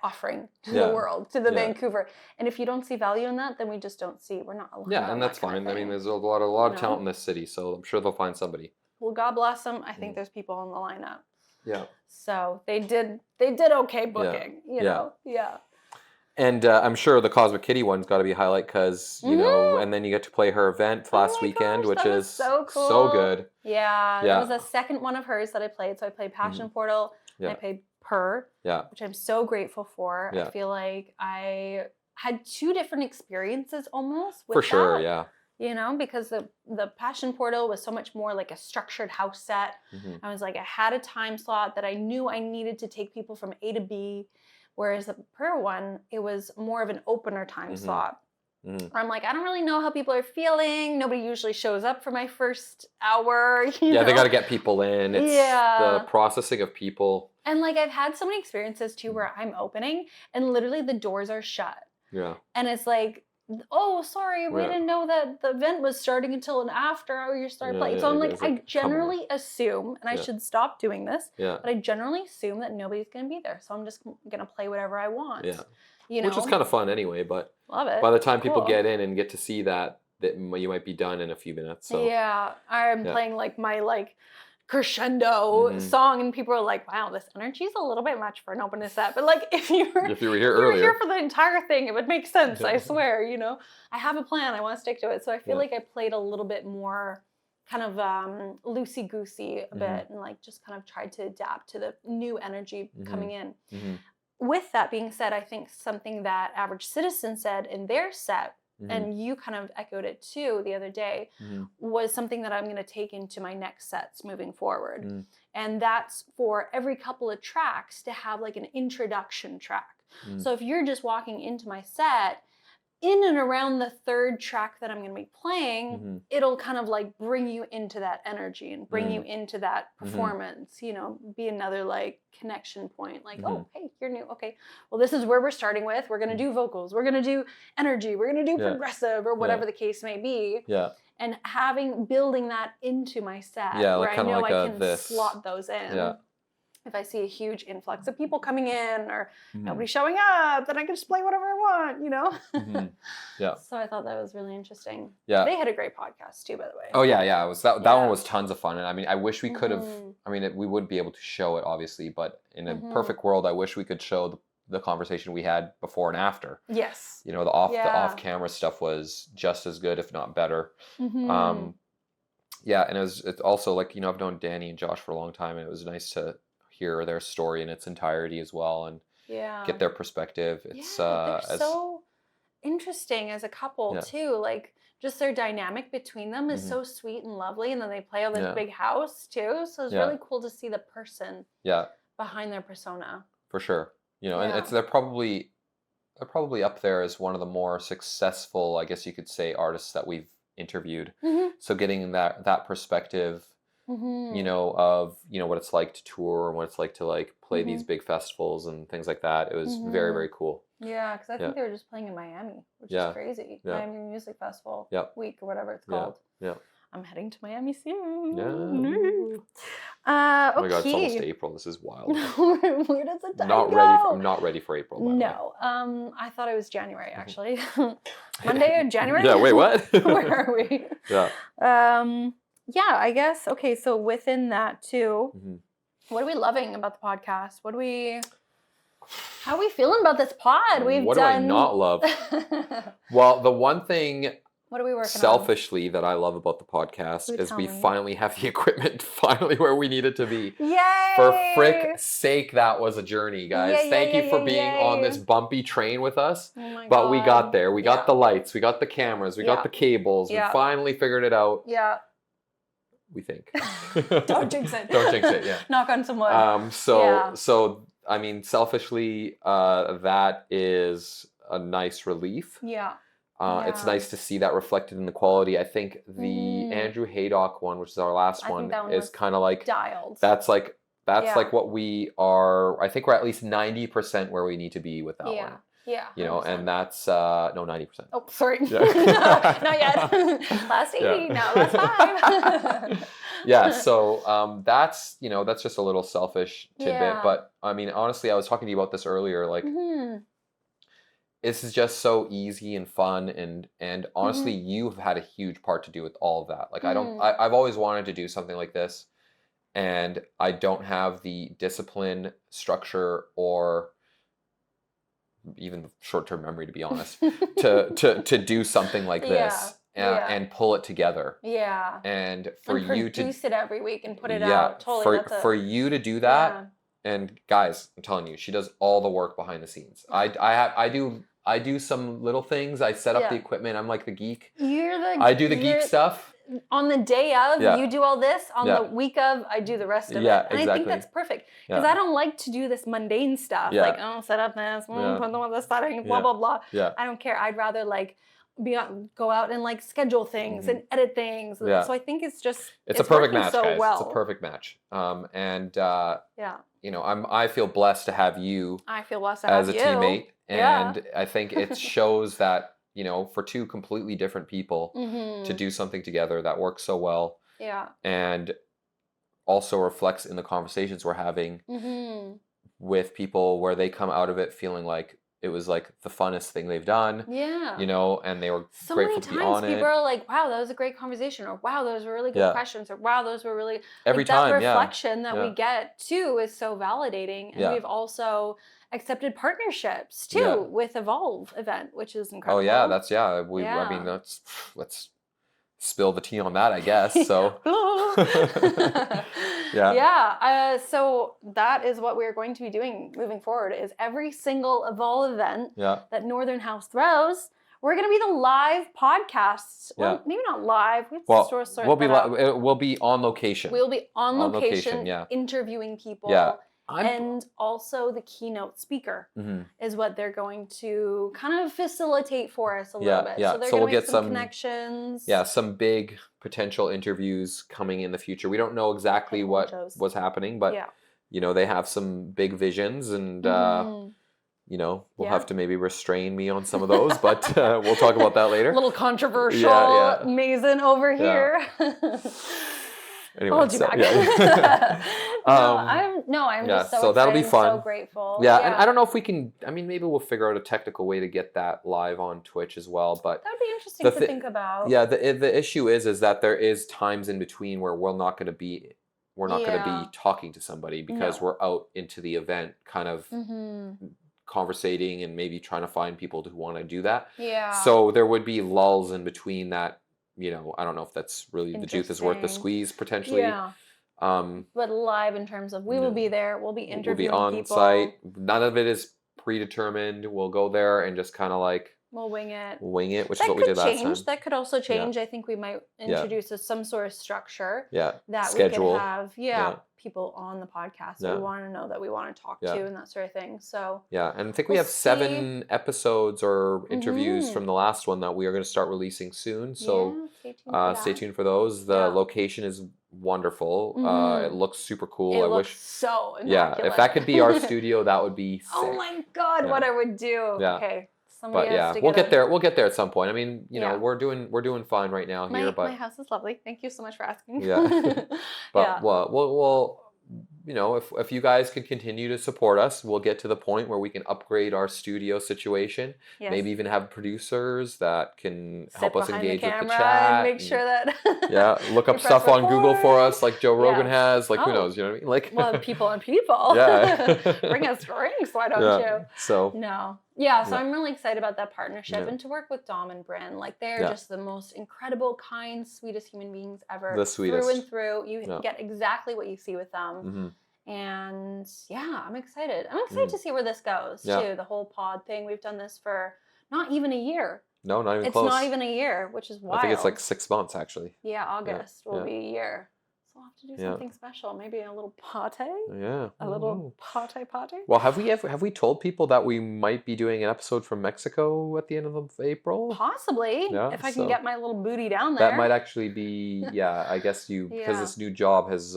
offering to the Yeah. world, to the Yeah. Vancouver. And if you don't see value in that, then we just don't see. We're not aligned Yeah, on and that that's kind of fine. I mean, thing. there's a lot of talent in this city, so I'm sure they'll find somebody. Well, God bless them. I think Mm. there's people on the lineup. Yeah. So they did okay Yeah. booking, Yeah. Yeah. And I'm sure the Cosmic Kitty one's got to be a highlight because, Mhm. and then you get to play her event Oh last my weekend, gosh, which that was is so so cool. good. Yeah, that was Yeah. a second one of hers that I played. So I played Passion Portal, and I Yeah. played Purr, Yeah. which I'm so grateful for. I Yeah. feel like I had two different experiences almost with For sure. that. Yeah. you know, because the Passion Portal was so much more like a structured house set. I was like, I had a time slot that I knew I needed to take people from A to B, whereas the prayer one, it was more of an opener time slot. Where I'm like, I don't really know how people are feeling. Nobody usually shows up for my first hour. You know? They got to get people in. It's the processing of people. And like, I've had so many experiences too where I'm opening and literally the doors are shut. Yeah. And it's like, oh, sorry, we didn't know that the event was starting until an after hour you start playing. So I'm like, I generally assume, and I should stop doing this, but I generally assume that nobody's going to be there. So I'm just going to play whatever I want. Yeah. You know? Which is kind of fun anyway, but love it. By the time people get in and get to see that you might be done in a few minutes. So yeah, I'm playing like my crescendo song, and people are like, wow, this energy is a little bit much for an opener set. But like, if you were here earlier for the entire thing, it would make sense. I swear. You know, I have a plan. I want to stick to it. So I feel like I played a little bit more kind of loosey goosey a bit, and like just kind of tried to adapt to the new energy coming in. With that being said, I think something that Average Citizen said in their set, and you kind of echoed it too the other day, was something that I'm going to take into my next sets moving forward. And that's for every couple of tracks to have like an introduction track. So if you're just walking into my set, in and around the third track that I'm going to be playing, it'll kind of like bring you into that energy and bring you into that performance, you know, be another like connection point. Like, oh, hey, you're new. Okay, well, this is where we're starting with. We're going to do vocals. We're going to do energy. We're going to do progressive or whatever the case may be. Yeah. And building that into my set where I know I can slot those in. Yeah. If I see a huge influx of people coming in or nobody showing up, then I can just play whatever I want, you know? Yeah. So I thought that was really interesting. Yeah. They had a great podcast too, by the way. Oh, yeah. It was that one was tons of fun. And I mean, I wish we could have, we wouldn't be able to show it, obviously, but in a perfect world, I wish we could show the conversation we had before and after. Yes. You know, the off-camera stuff was just as good, if not better. Yeah, and it's also like, you know, I've known Danny and Josh for a long time, and it was nice to hear their story in its entirety as well and get their perspective. It's they're so interesting as a couple too. Like just their dynamic between them is so sweet and lovely, and then they play on this big house too. So it's really cool to see the person behind their persona. For sure. You know, and they're probably up there as one of the more successful, I guess you could say, artists that we've interviewed. So getting that perspective, you know, of, you know, what it's like to tour and what it's like to like play these big festivals and things like that. It was very, very cool. Yeah, because I think they were just playing in Miami, which is crazy. Miami Music Festival week or whatever it's called. Yeah. I'm heading to Miami soon. Yeah. Oh my God, it's almost April. This is wild. Where does the time go? I'm not ready for April. No. I thought it was January, actually. Monday or January? Yeah, wait, what? Where are we? Yeah. Yeah, I guess. Okay, so within that too, what are we loving about the podcast? How are we feeling about this pod? What do I not love? Well, the one thing what are we working selfishly on? That I love about the podcast is we finally have the equipment where we need it to be. Yay! For frick's sake, that was a journey, guys. Thank you for being on this bumpy train with us. Oh my God. We got there. We got the lights. We got the cameras. We got the cables. We finally figured it out. Yeah. We think. Don't jinx it. Don't jinx it, yeah. Knock on some wood. So I mean, selfishly, that is a nice relief. Yeah. It's nice to see that reflected in the quality. I think the Andrew Haydock one, which is our last one, is kind of like dialed. That's like what we are. I think we're at least 90% where we need to be with that one. Yeah. You know, 100%. And that's 90%. Oh, sorry. Yeah. Not yet. Last 80, now last 5. Yeah, so that's just a little selfish tidbit, but I mean, honestly, I was talking to you about this earlier, like this is just so easy and fun, and honestly, you've had a huge part to do with all of that. Like I've always wanted to do something like this, and I don't have the discipline, structure, or even short-term memory, to be honest, to do something like this and pull it together. Yeah. And for you to produce it every week and put it out. Totally. For you to do that, and guys, I'm telling you, she does all the work behind the scenes. I do I do some little things. I set up Yeah. the equipment. I'm like the geek. I do the geek stuff. On the day of, Yeah. you do all this. On Yeah. the week of, I do the rest of Yeah, it. And I think that's perfect. Because Yeah. I don't like to do this mundane stuff. Yeah. Like, oh, set up this, Yeah. put them on the setting, blah, Yeah. blah, blah. Yeah. I don't care. I'd rather like go out and like schedule things and edit things. Yeah. So I think it's a perfect working match, so guys. well. It's a perfect match. Yeah. You know, I feel blessed to have you I feel blessed to have as a you. teammate. Yeah. And I think it shows that, you know, for two completely different people to do something together that works so well. Yeah. And also reflects in the conversations we're having with people where they come out of it feeling like it was like the funnest thing they've done. Yeah. You know, and they were so grateful many to be on times it. people are like, wow, that was a great conversation, or wow, those were really good questions, or wow, those were really every like, time. that reflection that we get too is so validating. And Yeah. we've also accepted partnerships too with Evolve event, which is incredible. Oh yeah, that's I mean, let's spill the tea on that, I guess. So so that is what we're going to be doing moving forward, is every single Evolve event that Northern House throws, we're going to be the live podcasts. Well, maybe not live. We'll be on location. We'll be on location interviewing people. Yeah. And also the keynote speaker is what they're going to kind of facilitate for us a little bit. Yeah. So they're So going to we'll make get some connections. Yeah, some big potential interviews coming in the future. We don't know exactly what was happening, but you know, they have some big visions, and you know, we'll have to maybe restrain me on some of those, but we'll talk about that later. A little controversial Mazen over here. Anyway, hold you back. I'm just so that'll be fun. So grateful. Yeah, and I don't know if we can. I mean, maybe we'll figure out a technical way to get that live on Twitch as well. But that would be interesting to think about. Yeah, the issue is that there is times in between where we're not going to be talking to somebody because we're out into the event, kind of conversating and maybe trying to find people who want to do that. Yeah. So there would be lulls in between that. You know, I don't know if that's really the juice is worth the squeeze potentially. Yeah. But live in terms of we will be there, we'll be interviewing people. We'll be on site. None of it is predetermined. We'll go there and just kind of like we'll wing it. Which is what we did last time. That could also change. I think we might introduce some sort of structure. Yeah. That schedule. We could have. People on the podcast that we want to know, that we want to talk to, and that sort of thing. So and I think we have 7 episodes or interviews from the last one that we are going to start releasing soon. So stay tuned for those. The location is wonderful. It looks super cool. It looks so immaculate. Yeah, if that could be our studio, that would be sick. Oh my god, what I would do. Yeah. Okay. But we'll get there. We'll get there at some point. I mean, you know, we're doing fine right now here. But my house is lovely. Thank you so much for asking. Yeah. But we'll you know, if you guys can continue to support us, we'll get to the point where we can upgrade our studio situation. Yes. Maybe even have producers that can help us engage with the chat. And make sure that look up stuff on Google for us, like Joe Rogan has. Like who knows? You know what I mean? Like people and people. Yeah. Bring us drinks. Why don't you? So no. Yeah, so I'm really excited about that partnership and to work with Dom and Bryn. Like they're just the most incredible, kind, sweetest human beings ever. The sweetest. Through and through. You get exactly what you see with them. And I'm excited. I'm excited to see where this goes too. The whole pod thing. We've done this for not even a year. No, not even close. It's not even a year, which is wild. I think it's like 6 months actually. Yeah, August will be a year. We'll have to do something special. Maybe a little pate. Yeah. A little pate. Well, have we told people that we might be doing an episode from Mexico at the end of April? Possibly. Yeah, if I can get my little booty down there. That might actually be, I guess because this new job has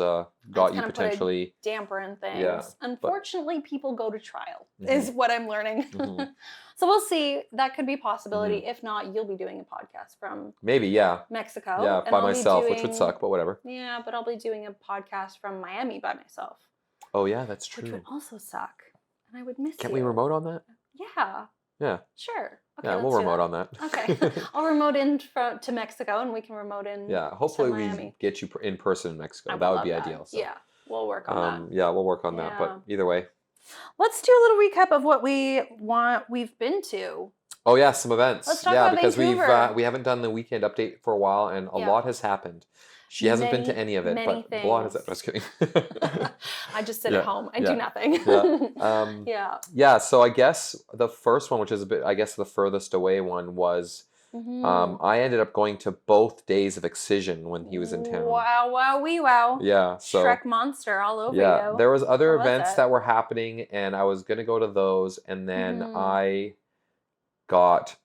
got you potentially put a damper in things. Yeah, unfortunately, people go to trial is what I'm learning. So we'll see. That could be a possibility. If not, you'll be doing a podcast from Mexico. Yeah, by myself, which would suck, but whatever. Yeah, but I'll be doing a podcast from Miami by myself. Oh yeah, that's true. Which would also suck, and I would miss you. Can we remote on that? Yeah. Yeah. Sure. Okay, we'll remote on that. Okay. I'll remote in to Mexico, and we can remote in. Yeah, hopefully we get you in person in Mexico. That would be ideal. So. Yeah, we'll work on that. Yeah, we'll work on that. But either way. Let's do a little recap of what we've been to. Oh yeah, some events. Let's talk about because Vancouver. we haven't done the weekend update for a while, and a lot has happened. She hasn't been to any of it, many but Blonde things. has it. Just kidding. I just sit at home. I do nothing. Yeah. Yeah. So I guess the first one, which is a bit, I guess the furthest away one was, I ended up going to both days of Excision when he was in town. Wow, wow, wee wow. Yeah. So Shrek monster all over you. there was other events that were happening, and I was gonna go to those, and then I got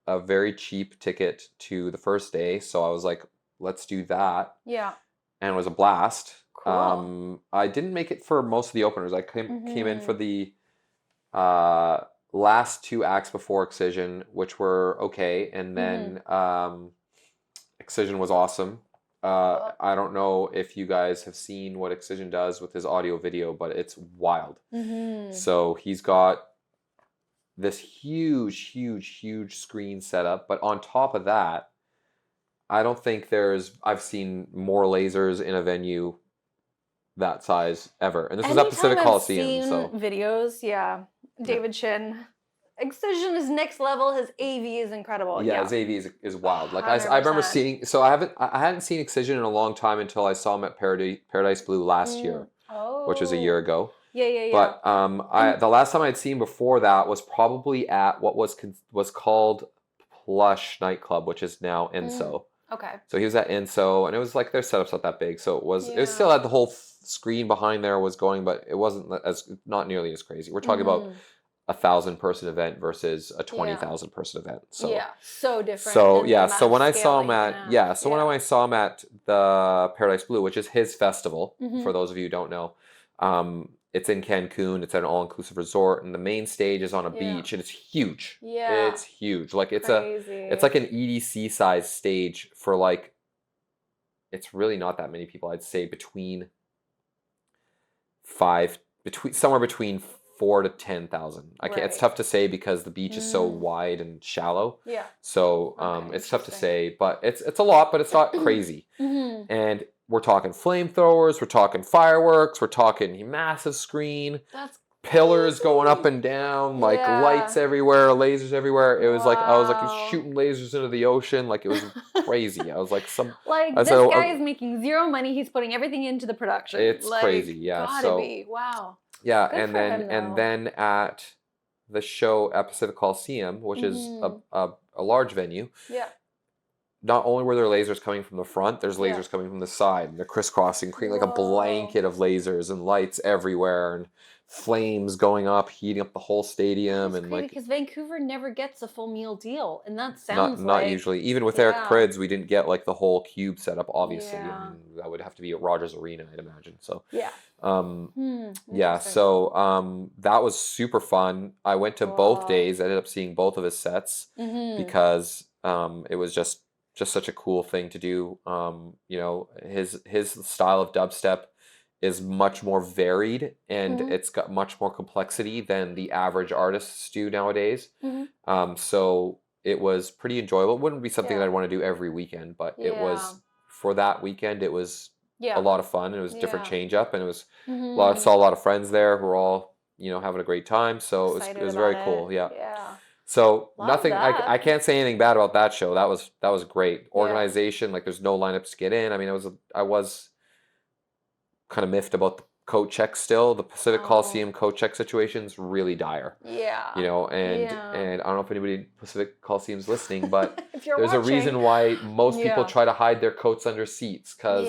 a very cheap ticket to the first day, so I was like, let's do that. Yeah. And it was a blast. Cool. I didn't make it for most of the openers. I came in for the last 2 acts before Excision, which were okay, and then Excision was awesome. I don't know if you guys have seen what Excision does with his audio video, but it's wild. So he's got this huge screen setup, but on top of that, I don't think I've seen more lasers in a venue that size ever. And this was at Pacific Coliseum. So videos, David Chin. Excision is next level. His AV is incredible. Yeah, his AV is wild. Like I remember seeing. So I hadn't seen Excision in a long time until I saw him at Paradise Blue last year, which was a year ago. Yeah. But the last time I'd seen before that was probably at what was called Plush Nightclub, which is now Enso. Okay. So he was at Enso, and it was like their setup's not that big, so it was still had the whole screen behind there was going, but it wasn't not nearly as crazy. We're talking about 1,000-person event versus a 20,000-person event. So so different. So so when I saw him at when I saw him at the Paradise Blue, which is his festival, for those of you who don't know, it's in Cancun. It's at an all-inclusive resort, and the main stage is on a beach, and it's huge. Yeah, it's huge. Like it's crazy. it's like an EDC size stage for like. It's really not that many people. I'd say somewhere between 4 to 10,000. I can't. It's tough to say because the beach is so wide and shallow. Yeah. So it's tough to say, but it's a lot, but it's not crazy. And we're talking flamethrowers, we're talking fireworks, we're talking massive screen, pillars going up and down, like lights everywhere, lasers everywhere. It was like I was like shooting lasers into the ocean, like it was crazy. I was like this guy is making zero money. He's putting everything into the production. It's crazy, yeah. Gotta be. Wow. Yeah, Good and then at the show at Pacific Coliseum, which is a large venue. Yeah. Not only were there lasers coming from the front, there's lasers coming from the side, and they're crisscrossing, creating like a blanket of lasers and lights everywhere, and flames going up, heating up the whole stadium. That's and crazy, like because Vancouver never gets a full meal deal, and that sounds not usually. Even with Eric Prids, we didn't get like the whole cube setup. Obviously, I mean, that would have to be at Rogers Arena, I'd imagine. So So that was super fun. I went to both days. I ended up seeing both of his sets because it was just such a cool thing to do. You know, his style of dubstep is much more varied, and it's got much more complexity than the average artists do nowadays. So it was pretty enjoyable. It wouldn't be something that I'd want to do every weekend, but it was, for that weekend, it was a lot of fun. It was a different change up, and it was saw a lot of friends there who were all, you know, having a great time. So it was very cool. Yeah. So nothing. I can't say anything bad about that show. That was great. Organization, like there's no lineups to get in. I mean, I was kind of miffed about the coat check still. The Pacific Coliseum coat check situation's really dire. Yeah. You know, and I don't know if anybody in Pacific Coliseum's listening, but there's a reason why most people try to hide their coats under seats, because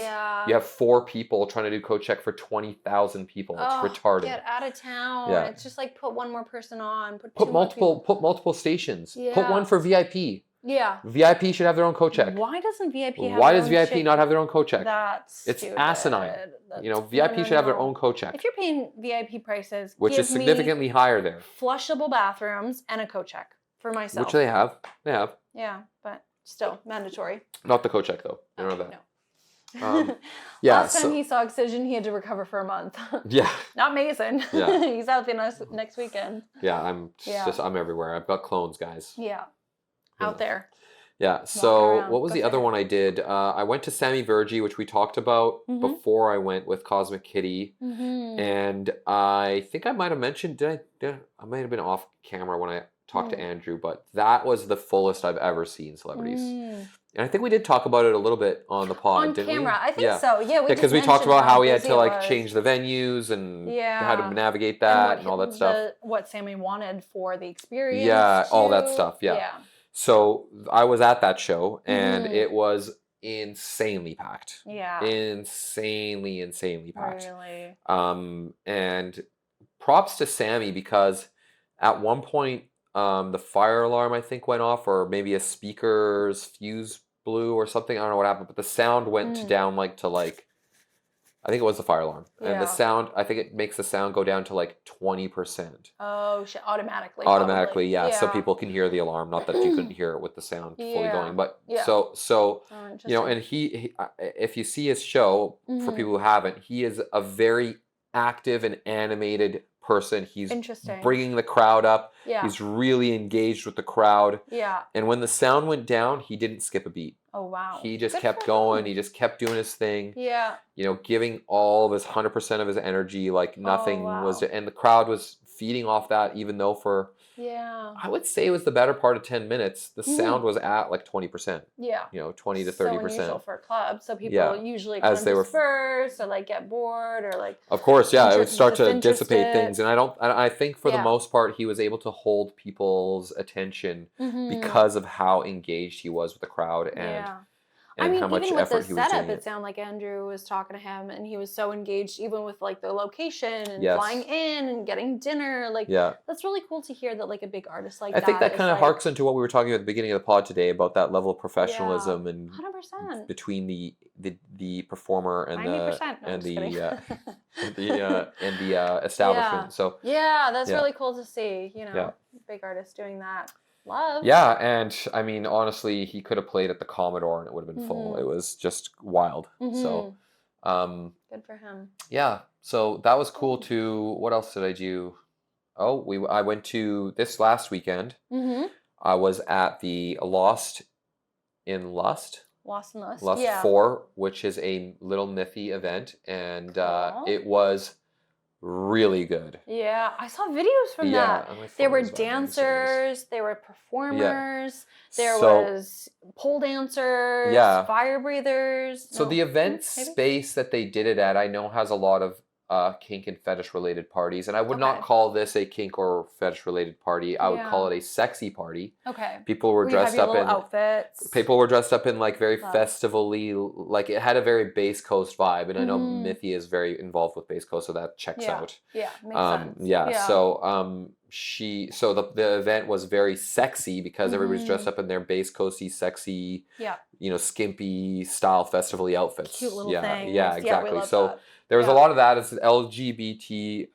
you have 4 people trying to do coat check for 20,000 people. It's retarded. Get out of town. Yeah. It's just like put one more person on. Put multiple stations. Yeah. Put one for VIP. Yeah. VIP should have their own coat check. Why doesn't VIP have Why does VIP not have their own coat check? That's It's stupid. asinine. You know, VIP should have their own coat check. If you're paying VIP prices, which is significantly higher there. Flushable bathrooms and a coat check for myself. Which they have. They have. Yeah, but still mandatory. Not the coat check though. I don't know that. No. Last time he saw Excision, he had to recover for a month. Yeah. Not Mazen. Yeah. He's out there next weekend. Yeah, I'm everywhere. I've got clones, guys. Yeah. Out there. Yeah. So what was the other one I did? I went to Sammy Vergi, which we talked about before I went with Cosmic Kitty. And I think I might have mentioned, I might have been off camera when I talked to Andrew, but that was the fullest I've ever seen celebrities. And I think we did talk about it a little bit on the pod, On didn't camera, we? I think so. Yeah, we because just we talked mentioned about how we had busy to it like was. change the venues and how to Yeah. navigate that and, what all that stuff. what Sammy wanted for the experience. Yeah, all that too. stuff. Yeah. So I was at that show and Mhm. it was insanely packed. Yeah. Insanely packed. Really. And props to Sammy because at one point the fire alarm I think went off, or maybe a speaker's fuse blew or something. I don't know what happened, but the sound went down to I think it was the fire alarm. And the sound, I think it makes the sound go down to like 20%. Oh, shit. Automatically. Automatically, probably. yeah. So people can hear the alarm. Not that you couldn't hear it with the sound fully going, but so Oh, you know, and he if you see his show, for people who haven't, he is a very active and animated person. He's bringing the crowd up. Yeah. He's really engaged with the crowd. Yeah. And when the sound went down, he didn't skip a beat. Oh, wow. He just kept going. He just kept doing his thing. Yeah. You know, giving all of his 100% of his energy. Like nothing was, wow. and the crowd was feeding off that. Even though for, I would say it was the better part of 10 minutes. The sound was at like 20%. Yeah. You know, 20 to 30%. So unusual for a club. So people usually kind of disperse or like get bored or like. Of course, yeah, it would start to dissipate things, and I think for the most part he was able to hold people's attention because of how engaged he was with the crowd and. I mean, how much even with effort the he was setup, doing it sounded like Andrew was talking to him, and he was so engaged, even with like the location and Yes. flying in and getting dinner. Like, that's really cool to hear that like a big artist like that. I think that kind of harks into what we were talking about at the beginning of the pod today about that level of professionalism and 100% between the performer and 90%. and the establishment. So that's really cool to see. You know, big artists doing that. Love. Yeah, and I mean, honestly, he could have played at the Commodore and it would have been full. It was just wild. So, good for him. Yeah, so that was cool too. What else did I do? Oh, I went to this last weekend. I was at the Lost in Lust. Lost in Lust. Lust 4, which is a Little Nifty event, and it was really good. Yeah, I saw videos from that. There were dancers, there were performers, there was pole dancers, fire breathers. So the event space that they did it at, I know has a lot of kink and fetish related parties, and I would not call this a kink or fetish related party. I would call it a sexy party. Okay. People were dressed up in outfits. People were dressed up in like very festivally, like it had a very Bass Coast vibe, and I know Mithy is very involved with Bass Coast, so that checks out. Yeah, makes sense. So the event was very sexy because everybody's dressed up in their Bass Coasty, sexy, you know, skimpy style festival-y outfits. Cute little things. Yeah, exactly. We love So that. there was a lot of that. It's an LGBT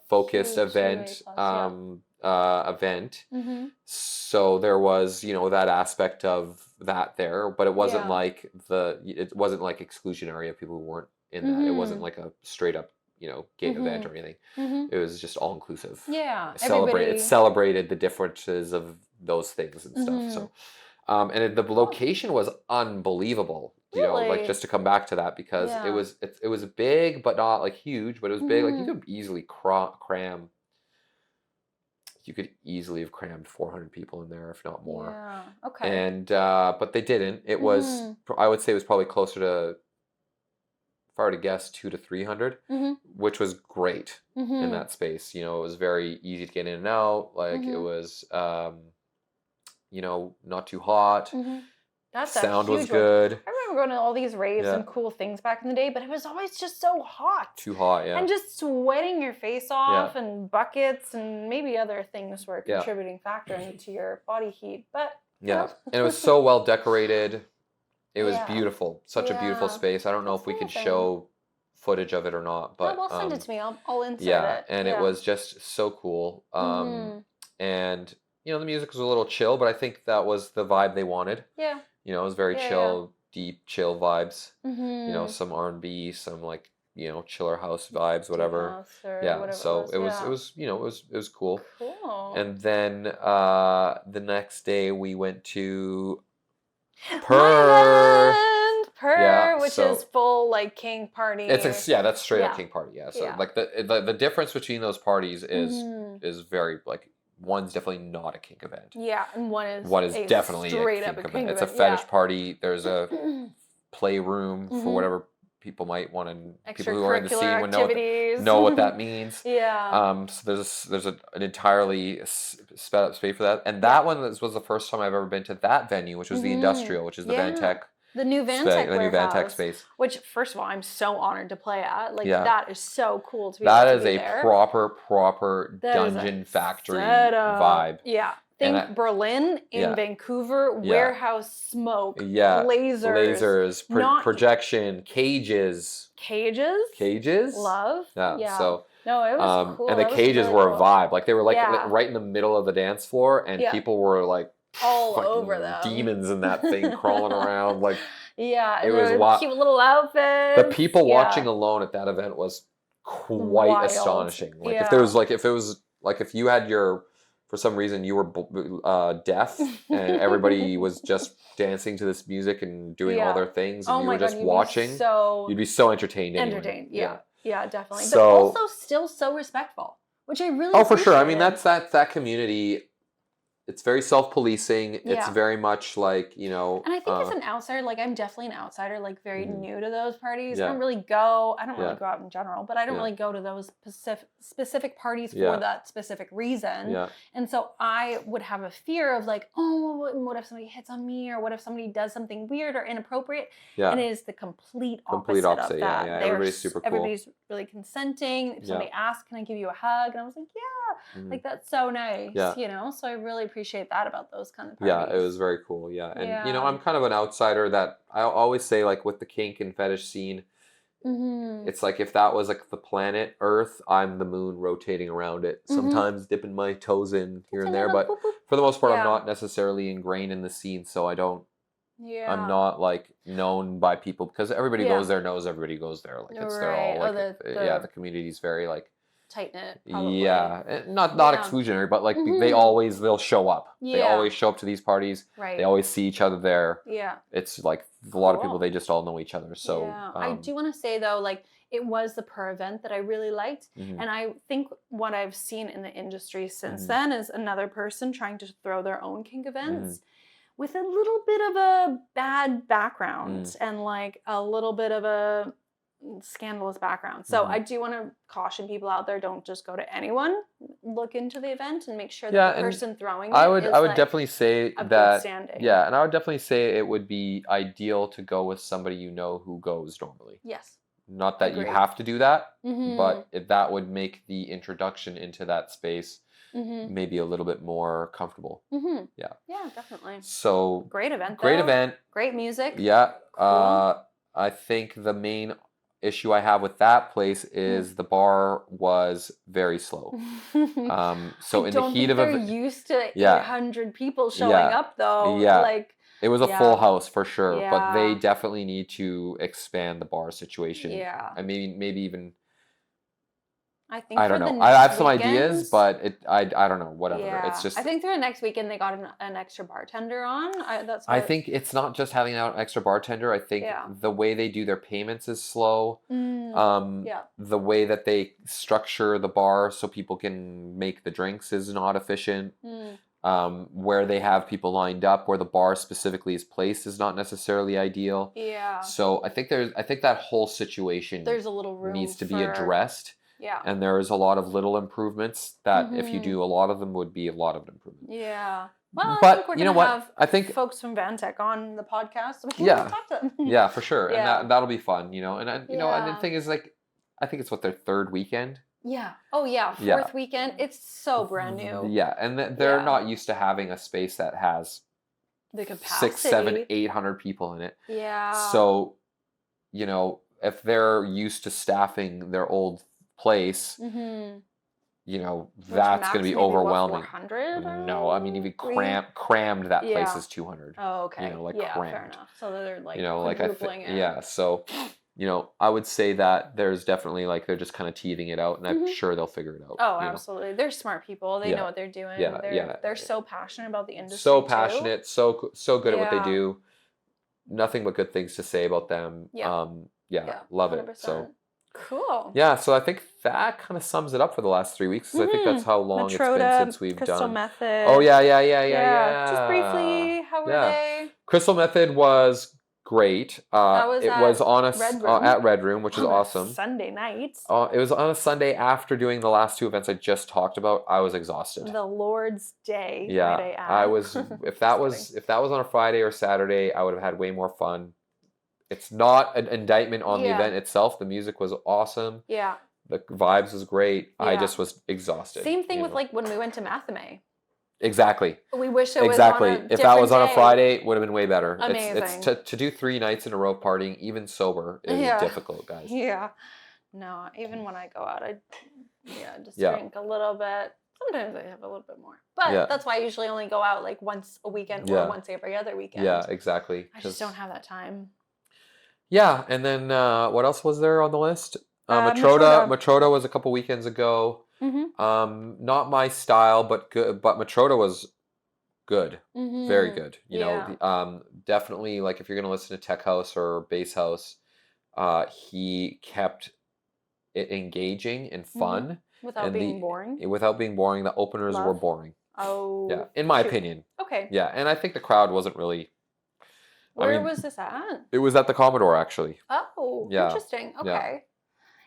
focused event. So there was, you know, that aspect of that there, but it wasn't like exclusionary of people who weren't in that. It wasn't like a straight up, you know, gay event or anything. It was just all inclusive. Yeah. It celebrated the differences of those things and stuff. So and the location was unbelievable. You know, like just to come back to that because it was big but not like huge, but it was big. Like you could easily cram. You could easily have crammed 400 people in there, if not more. Yeah. Okay. And but they didn't. It was I would say it was probably closer to, if I were to guess, 200 to 300, which was great in that space. You know, it was very easy to get in and out. Like it was, you know, not too hot. Sound was good. I remember going to all these raves and cool things back in the day, but it was always just so hot. Too hot, yeah. And just sweating your face off and buckets and maybe other things were a contributing factor into your body heat. But and it was so well decorated. It was beautiful. Such a beautiful space. I don't know if we could show footage of it or not, but well, send it to me. I'll insert it. And it was just so cool. And you know, the music was a little chill, but I think that was the vibe they wanted. Yeah. You know, it was very chill, deep, chill vibes. You know, some R&B, some like, you know, chiller house vibes, whatever. So it was, you know, it was cool. Cool. And then the next day we went to Purr, which is full like king party. It's that's straight up king party. Yeah. So like the difference between those parties is very like one's definitely not a kink event. Yeah, and one is definitely straight a up kink a event. kink It's a event. fetish party. There's a playroom for Mhm. whatever people might want to. People who are in the Extracurricular scene would activities. know what that means. Yeah. So there's an entirely sped up space for that, and that one was the first time I've ever been to that venue, which was the Industrial, which is the Vantech. The new Vantech The new Vantech warehouse, space. which, first of all, I'm so honored to play at. Like, Yeah. that is so cool to be That able is to be a there. proper That is a dungeon factory setup. vibe. Yeah. Think Berlin in Vancouver, warehouse smoke, lasers, projection, cages. Cages? Love. Yeah. So no, it was cool. And the cages really were cool. a vibe. Like they were like right in the middle of the dance floor, and people were like all over them. Demons in that thing crawling around. Like it was cute little outfits. The people watching alone at that event was quite wild. Astonishing. Like if you had for some reason you were deaf and everybody was just dancing to this music and doing all their things and you were just watching, you'd be so entertained. Anyway. Yeah, definitely. So, but also still so respectful, which I really for sure. I mean, that community. It's very self-policing. It's very much like, And I think as an outsider, like I'm definitely an outsider, like very new to those parties. I don't really go out in general, but I don't really go to those specific parties for that specific reason. Yeah. And so I would have a fear of like, oh, what if somebody hits on me, or what if somebody does something weird or inappropriate? Yeah. And it is the complete opposite of that. Yeah. Everybody's super cool. Everybody's really consenting. If somebody asked, can I give you a hug? And I was like, like that's so nice. Yeah. So I really appreciate that about those kind of parties. Yeah, it was very cool. Yeah. And I'm kind of an outsider that I always say, like with the kink and fetish scene, it's like if that was like the planet Earth, I'm the moon rotating around it, sometimes dipping my toes in here and there, but for the most part I'm not necessarily ingrained in the scene, so I don't I'm not like known by people, because everybody goes there knows everybody goes there, like it's they're all like the community's very like tight knit. Not exclusionary, but like they'll show up. They always show up to these parties. Right. They always see each other there. Yeah. It's like a lot of people, they just all know each other. So I do want to say though, like it was the per event that I really liked, and I think what I've seen in the industry since then is another person trying to throw their own kink events with a little bit of a bad background and like a little bit of a scandalous background. So I do want to caution people out there, don't just go to anyone. Look into the event and make sure that the person throwing it I would definitely say that and I would definitely say it would be ideal to go with somebody you know who goes normally. Yes. Not that you have to do that, but that would make the introduction into that space maybe a little bit more comfortable. Yeah. Yeah, definitely. So great event. Great music. Yeah. Cool. I think the main issue I have with that place is the bar was very slow. So in the heat of they're used to 800 people showing up though. Yeah. Like it was a full house for sure, but they definitely need to expand the bar situation. Yeah. I mean, maybe even I don't know. I have some ideas, but I don't know. Whatever. Yeah. It's just. I think through the next weekend they got an extra bartender on. I think it's not just having an extra bartender. I think the way they do their payments is slow. The way that they structure the bar so people can make the drinks is not efficient. Where they have people lined up, where the bar specifically is placed, is not necessarily ideal. Yeah. So I think that whole situation there's a little room needs to be addressed. Yeah. And there's a lot of little improvements that if you do a lot of them would be a lot of improvement. Yeah. Well, I think we're going to have folks from Vantech on the podcast. So we can talk to them. Yeah, for sure. And that'll be fun, And and the thing is, like, I think it's their third weekend. Yeah. Oh yeah, fourth weekend. It's so brand new. Yeah, and they're not used to having a space that has the capacity 600, 700, 800 people in it. Yeah. So, if they're used to staffing their old place, that's going to be overwhelming. 400? No, I mean, even crammed that place is 200. Oh, okay. Crammed. Fair enough. So they're like so I would say that there's definitely they're just kind of teasing it out, and I'm sure they'll figure it out. Oh, absolutely. They're smart people. They know what they're doing. They're so passionate about the industry. So passionate, so good at what they do. Nothing but good things to say about them. Love 100%. It. So Cool. Yeah, so I think that kind of sums it up for the last 3 weeks, because I think that's how long it's been since we've Crystal done. Method. Oh yeah. Just briefly, how were they? Crystal Method was great. That was It was on Red Room. at Red Room, which is On a awesome. Sunday night. It was on a Sunday after doing the last 2 events I just talked about. I was exhausted. The Lord's Day. Yeah, might I add. I was. If that was on a Friday or Saturday, I would have had way more fun. It's not an indictment on the event itself. The music was awesome. Yeah. The vibes was great. Yeah. I just was exhausted. Same thing with like when we went to Mathame. Exactly. We wish it was exactly. on a If that was on a day. Friday, it would have been way better. Amazing. It's to do 3 nights in a row partying, even sober, is difficult, guys. Yeah. No, even when I go out, I just drink a little bit. Sometimes I have a little bit more. But that's why I usually only go out like once a weekend or once every other weekend. Yeah, exactly. I just don't have that time. Yeah, and then what else was there on the list? Matroda was a couple weekends ago. Mm-hmm. Not my style, but good. But Matroda was good, very good. You know, definitely like if you're gonna listen to tech house or bass house, he kept it engaging and fun without being boring. Without being boring, the openers were boring. Oh, yeah, in my opinion. Okay. Yeah, and I think the crowd wasn't really. Where was this at? It was at the Commodore, actually. Oh, interesting. Okay.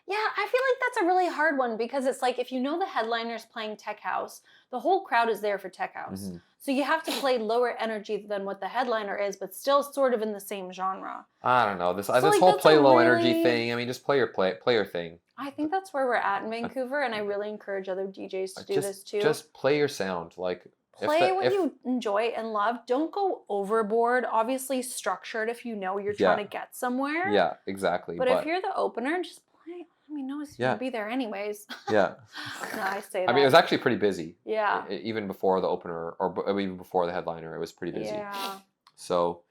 Yeah, I feel like that's a really hard one because it's like if you know the headliner's playing tech house, the whole crowd is there for tech house. So you have to play lower energy than what the headliner is, but still sort of in the same genre. I don't know. This whole play low energy thing. I mean, just play your thing. I think that's where we're at in Vancouver, and I really encourage other DJs to do this too. Just play your sound, like. Play what you enjoy and love. Don't go overboard. Obviously, structured if you know you're trying to get somewhere. Yeah, exactly. But if you're the opener, just play. I mean, no one's going to be there anyways. Yeah. No, I say that. I mean, it was actually pretty busy. Yeah. Even before the opener, or even before the headliner, it was pretty busy. Yeah. So,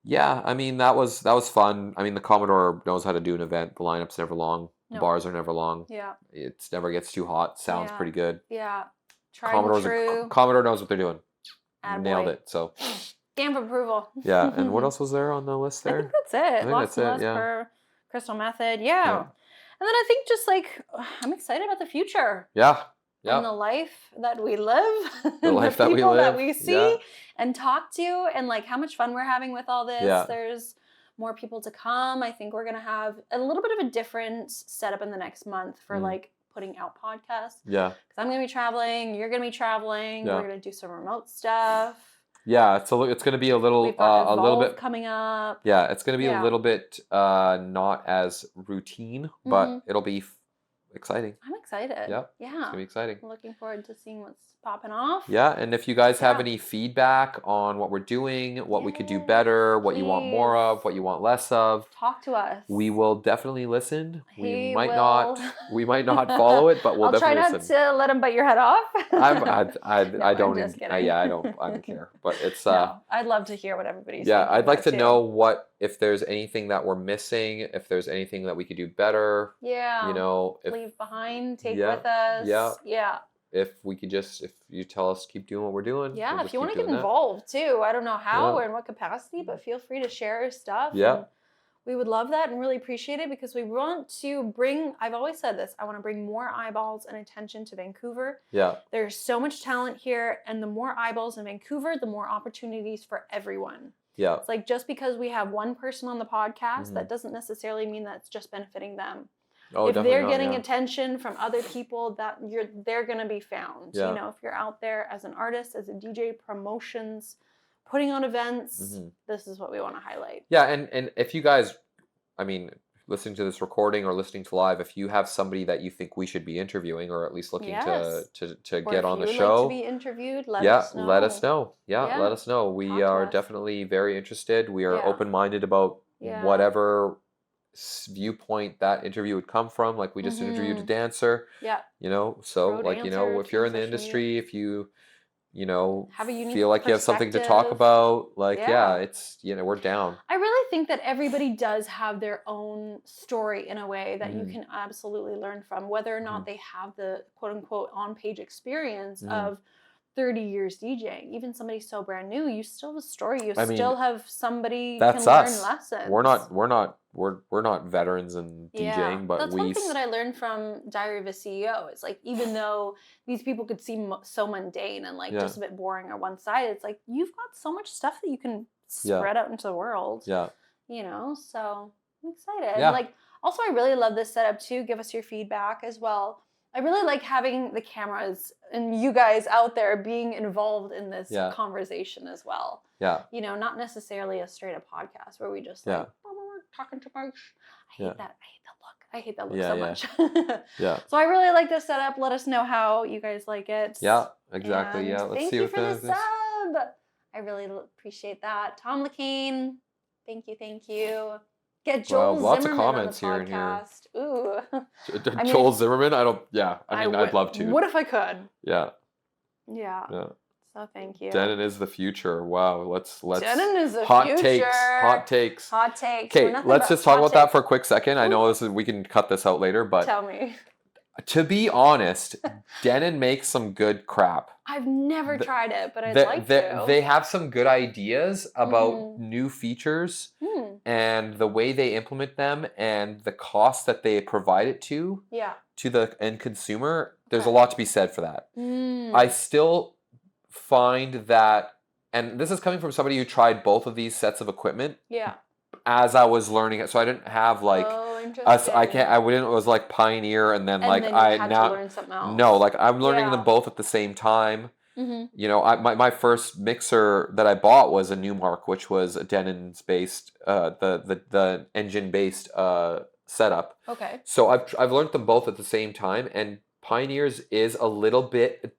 yeah, I mean, that was fun. I mean, the Commodore knows how to do an event. The lineup's never long. The bars are never long. Yeah. It never gets too hot. Sounds pretty good. Yeah. Commodore knows what they're doing. Attaboy. Nailed it. So. Stamp of approval. Yeah, and what else was there on the list there? I think that's it. Lots for Crystal Method. Yeah. And then I think just like I'm excited about the future. Yeah. And the life that we live. The life that we people live. that we see and talk to, and like how much fun we're having with all this. Yeah. There's more people to come. I think we're gonna have a little bit of a different setup in the next month for like putting out podcasts. Yeah. Because I'm going to be traveling. You're going to be traveling. We're going to do some remote stuff. Yeah, it's going to be a little bit coming up. Yeah, it's going to be a little bit not as routine, but it'll be exciting. I'm excited. Yeah. Yeah. It's going to be exciting. I'm looking forward to seeing what's popping off. Yeah, and if you guys have any feedback on what we're doing, what we could do better, what you want more of, what you want less of, talk to us. We will definitely listen. We might not follow it, but we'll definitely listen. I'll try not to let him bite your head off. I don't care. But it's no, I'd love to hear what everybody's Yeah, I'd like to know if there's anything that we're missing, if there's anything that we could do better. Yeah. You know, leave behind, take with us. Yeah. If you tell us keep doing what we're doing. Yeah, if you want to get involved too. I don't know how or in what capacity, but feel free to share your stuff. Yeah. We would love that and really appreciate it because we want to bring, I've always said this, I want to bring more eyeballs and attention to Vancouver. Yeah. There's so much talent here, and the more eyeballs in Vancouver, the more opportunities for everyone. Yeah. It's like just because we have one person on the podcast, that doesn't necessarily mean that's just benefiting them. Oh, if they're getting attention from other people, they're going to be found. Yeah. You know, if you're out there as an artist, as a DJ, promotions, putting on events, this is what we want to highlight. Yeah, and if you guys, I mean, listening to this recording or listening to live, if you have somebody that you think we should be interviewing or at least looking to get on the show, like to be interviewed, let us know. Let us know. Yeah, let us know. We are definitely very interested. We are open-minded about whatever viewpoint that interview would come from. Like we just interviewed a dancer. Yeah. You know, so like, you know, if you're in the industry, if you know, feel like you have something to talk about, like, it's, you know, we're down. I really think that everybody does have their own story in a way that you can absolutely learn from, whether or not they have the quote unquote on-page experience of 30 years DJing. Even somebody so brand new, you still have a story. You I mean, still have somebody that's can us. learn lessons. We're not veterans in DJing, but that's one thing that I learned from Diary of a CEO. It's like, even though these people could seem so mundane and like just a bit boring on one side, it's like you've got so much stuff that you can spread out into the world. Yeah. You know, so I'm excited. Yeah. Like, also, I really love this setup too. Give us your feedback as well. I really like having the cameras and you guys out there being involved in this conversation as well. Yeah. You know, not necessarily a straight up podcast where we just like talking too much. I hate that. I hate that look so much. Yeah. So I really like this setup. Let us know how you guys like it. Yeah, exactly. And yeah. Let's thank see you what for the sub. I really appreciate that. Tom LeCane, thank you. Get Joel lots Zimmerman of comments on the here podcast. Ooh. Joel Zimmerman? I'd love to. What if I could? Yeah. Yeah. So thank you. Denon is the future. Wow. Let's Denon is the hot future. Hot takes. Okay, Okay, let's just talk about that for a quick second. I know we can cut this out later, but tell me. To be honest, Denon makes some good crap. I've never tried it, but I'd like to. They have some good ideas about new features and the way they implement them and the cost that they provide it to the end consumer. There's a lot to be said for that. I still find that, and this is coming from somebody who tried both of these sets of equipment. Yeah. As I was learning it, so I didn't have like I wouldn't. It was like Pioneer, and then to learn something else. No, like I'm learning them both at the same time. You know, my first mixer that I bought was a Newmark, which was a Denon's based, the engine based setup. Okay. So I've learned them both at the same time, and Pioneers is a little bit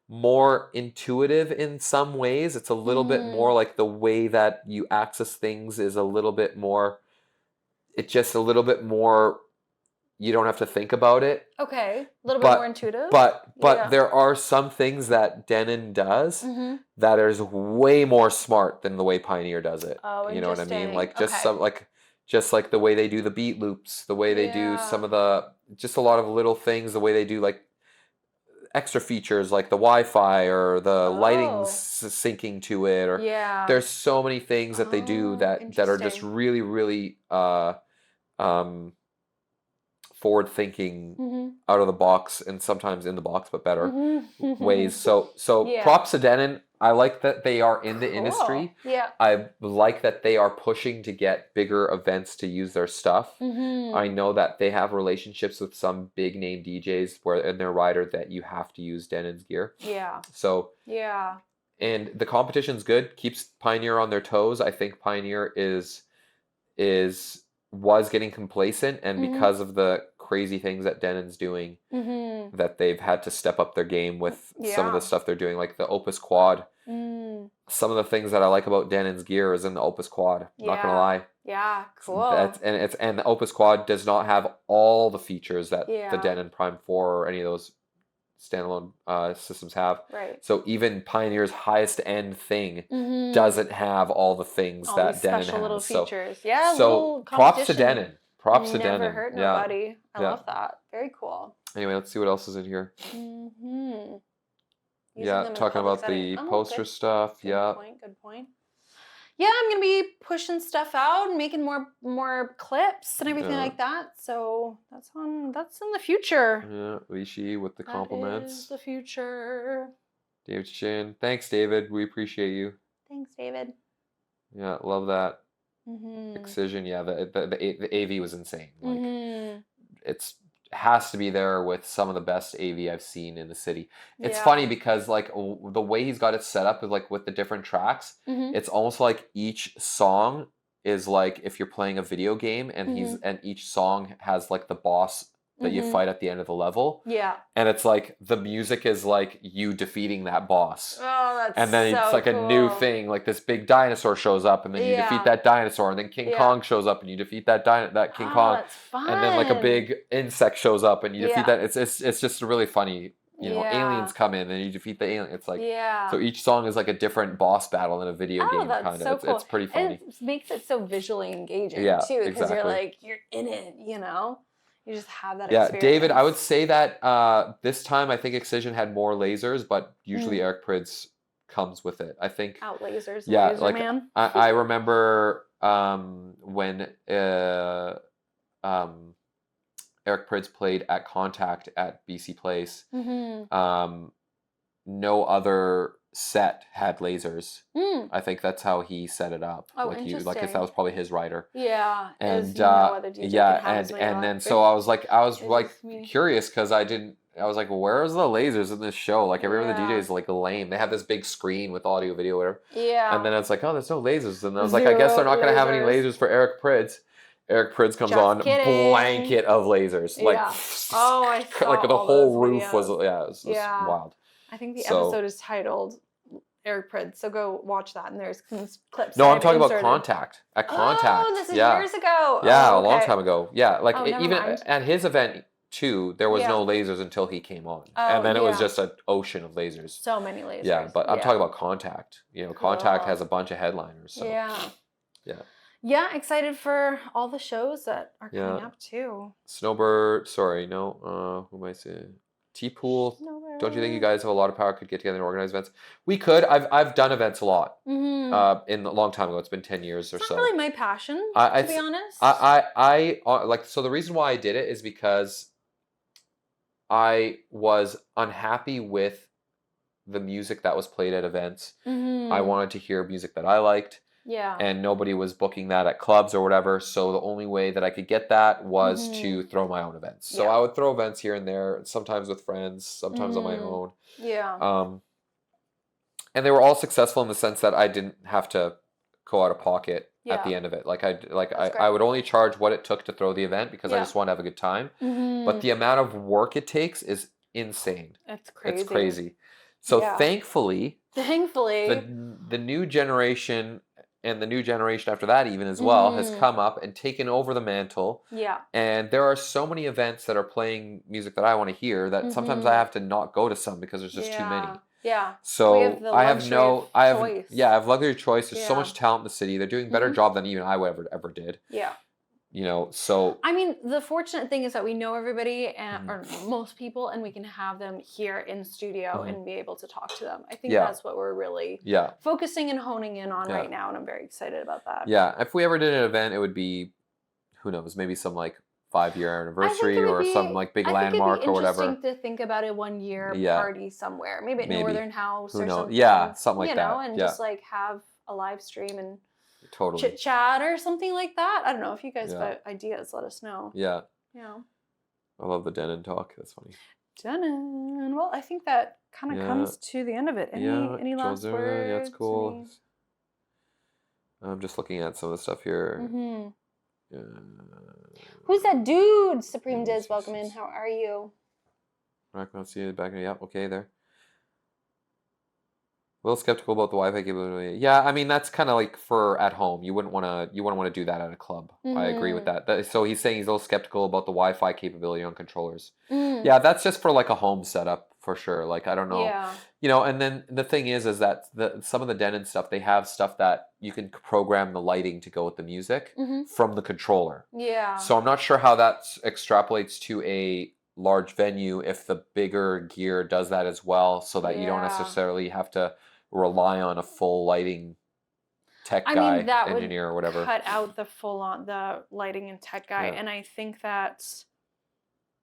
more intuitive in some ways. It's a little bit more like the way that you access things is a little bit more. It's just a little bit more. You don't have to think about it. Okay, a little bit more intuitive. But there are some things that Denon does that is way more smart than the way Pioneer does it. Oh, you know what I mean? Like just like the way they do the beat loops, the way they do some of just a lot of little things, the way they do like extra features like the Wi-Fi or the lighting syncing to it, or there's so many things that they do that are just really, really forward thinking, out of the box, and sometimes in the box but better ways. So props to Denon. I like that they are in the industry. Yeah. I like that they are pushing to get bigger events to use their stuff. I know that they have relationships with some big name DJs where in their rider that you have to use Denon's gear. Yeah. So and the competition's good, keeps Pioneer on their toes. I think Pioneer was getting complacent, and because of the crazy things that Denon's doing, that they've had to step up their game with some of the stuff they're doing, like the Opus Quad. Some of the things that I like about Denon's gear is in the Opus Quad. Not gonna lie. Yeah, cool. And the Opus Quad does not have all the features that the Denon Prime 4 or any of those standalone systems have. Right. So even Pioneer's highest end thing doesn't have all the things that Denon has. Special little features. So props to Denon. Props to Denon. Never hurt nobody. I love that. Very cool. Anyway, let's see what else is in here. Talking about the poster stuff. Good point. Yeah, I'm gonna be pushing stuff out and making more clips and everything like that. So that's in the future. Yeah, Lishi with the compliments. That is the future. David Shin. Thanks, David. We appreciate you. Thanks, David. Yeah, love that. Excision. Yeah, the AV was insane. Like it's has to be there with some of the best AV I've seen in the city. It's funny because like the way he's got it set up is like with the different tracks, it's almost like each song is like if you're playing a video game and and each song has like the boss that you fight at the end of the level. Yeah. And it's like the music is like you defeating that boss. Oh, that's And then it's like cool. a new thing, like this big dinosaur shows up and then you defeat that dinosaur, and then King Kong shows up and you defeat that King Kong. That's fun. And then like a big insect shows up and you defeat that. It's just really funny. You know, aliens come in and you defeat the alien. It's like so each song is like a different boss battle in a video game kind of. So cool. It's pretty funny. It makes it so visually engaging too, because you're in it, you know. You just have that Yeah, experience. David, I would say that this time I think Excision had more lasers, but usually Eric Prydz comes with it. I think out lasers. yeah, Laser like man. I remember when Eric Prydz played at Contact at BC Place. No other set had lasers. I think that's how he set it up. Oh, like interesting. Like if that was probably his rider. Yeah, And no other DJ yeah, can have as many and then so I was like curious because I was like, where's the lasers in this show? Like every other DJ is like lame. They have this big screen with audio, video, whatever. Yeah. And then it's like, oh, there's no lasers. And I was like, I guess they're not going to have any lasers for Eric Prydz. Eric Prydz comes on, blanket of lasers. Like, oh, I saw like the all whole those roof videos. was wild. I think the episode is titled Eric Prydz, so go watch that. And there's clips. No, I'm talking about Contact. At Contact. Oh, this is years ago. Yeah, a long time ago. Yeah, like even mind. at his event too, there was no lasers until he came on, and then it was just an ocean of lasers. So many lasers. Yeah, but I'm talking about Contact. You know, Contact has a bunch of headliners. So. Yeah, excited for all the shows that are coming up too. Snowbird, sorry, no, who am I saying? T-Pool. Don't you think you guys have a lot of power, could get together and organize events? We could. I've done events a lot. In a long time ago. It's been 10 years or so. It's not really my passion, to be honest. I like, so the reason why I did it is because I was unhappy with the music that was played at events. I wanted to hear music that I liked. Yeah. And nobody was booking that at clubs or whatever. So the only way that I could get that was to throw my own events. So I would throw events here and there, sometimes with friends, sometimes on my own. Yeah. And they were all successful in the sense that I didn't have to go out of pocket at the end of it. I would only charge what it took to throw the event because I just want to have a good time. But the amount of work it takes is insane. It's crazy. It's crazy. So thankfully, the new generation and the new generation after that even as well has come up and taken over the mantle. Yeah. And there are so many events that are playing music that I want to hear that sometimes I have to not go to some because there's just too many. Yeah. So I have luxury choice. There's so much talent in the city. They're doing a better job than even I would ever did. Yeah. You know, so I mean, the fortunate thing is that we know everybody and or most people, and we can have them here in studio and be able to talk to them. I think that's what we're really focusing and honing in on right now, and I'm very excited about that. Yeah, if we ever did an event, it would be, who knows, maybe some like 5-year anniversary or some like big landmark or whatever. Interesting to think about a 1-year party somewhere, maybe at Northern House or something. Yeah, something like that. You know, and just like have a live stream and totally chit chat or something like that. I don't know if you guys have ideas. Let us know. Yeah. I love the Denon talk. That's funny. Denon. Well, I think that kind of comes to the end of it. Any last words? Yeah, it's cool. I'm just looking at some of the stuff here. Who's that dude? Supreme Diz, welcome in. How are you? I can't see it back. Yep. Okay, there. A little skeptical about the Wi-Fi capability. Yeah, I mean that's kind of like for at home. You wouldn't want to do that at a club. I agree with that. So he's saying he's a little skeptical about the Wi-Fi capability on controllers. Yeah, that's just for like a home setup for sure. Like I don't know, you know. And then the thing is that some of the Denon stuff, they have stuff that you can program the lighting to go with the music from the controller. Yeah. So I'm not sure how that extrapolates to a large venue if the bigger gear does that as well, so that you don't necessarily have to rely on a full lighting tech guy, engineer or whatever. Cut out the lighting and tech guy, and I think that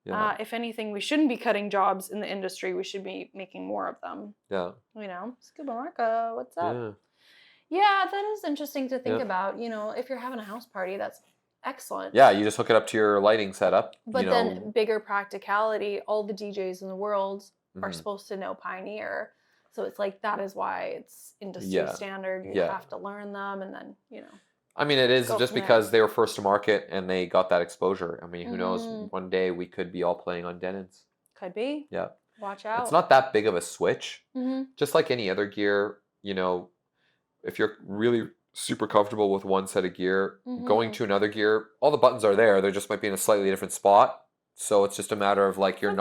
if anything, we shouldn't be cutting jobs in the industry. We should be making more of them. Yeah. You know, Scuba Marco, what's up? Yeah, that is interesting to think about. You know, if you're having a house party, that's excellent. Yeah, you just hook it up to your lighting setup. But then bigger practicality, all the DJs in the world are supposed to know Pioneer. So it's like, that is why it's industry standard. You have to learn them and then, you know. I mean, it is just because they were first to market and they got that exposure. I mean, who knows? One day we could be all playing on Denons. Could be. Yeah. Watch out. It's not that big of a switch. Just like any other gear, you know, if you're really super comfortable with one set of gear, going to another gear, all the buttons are there. They just might be in a slightly different spot. So it's just a matter of like, it's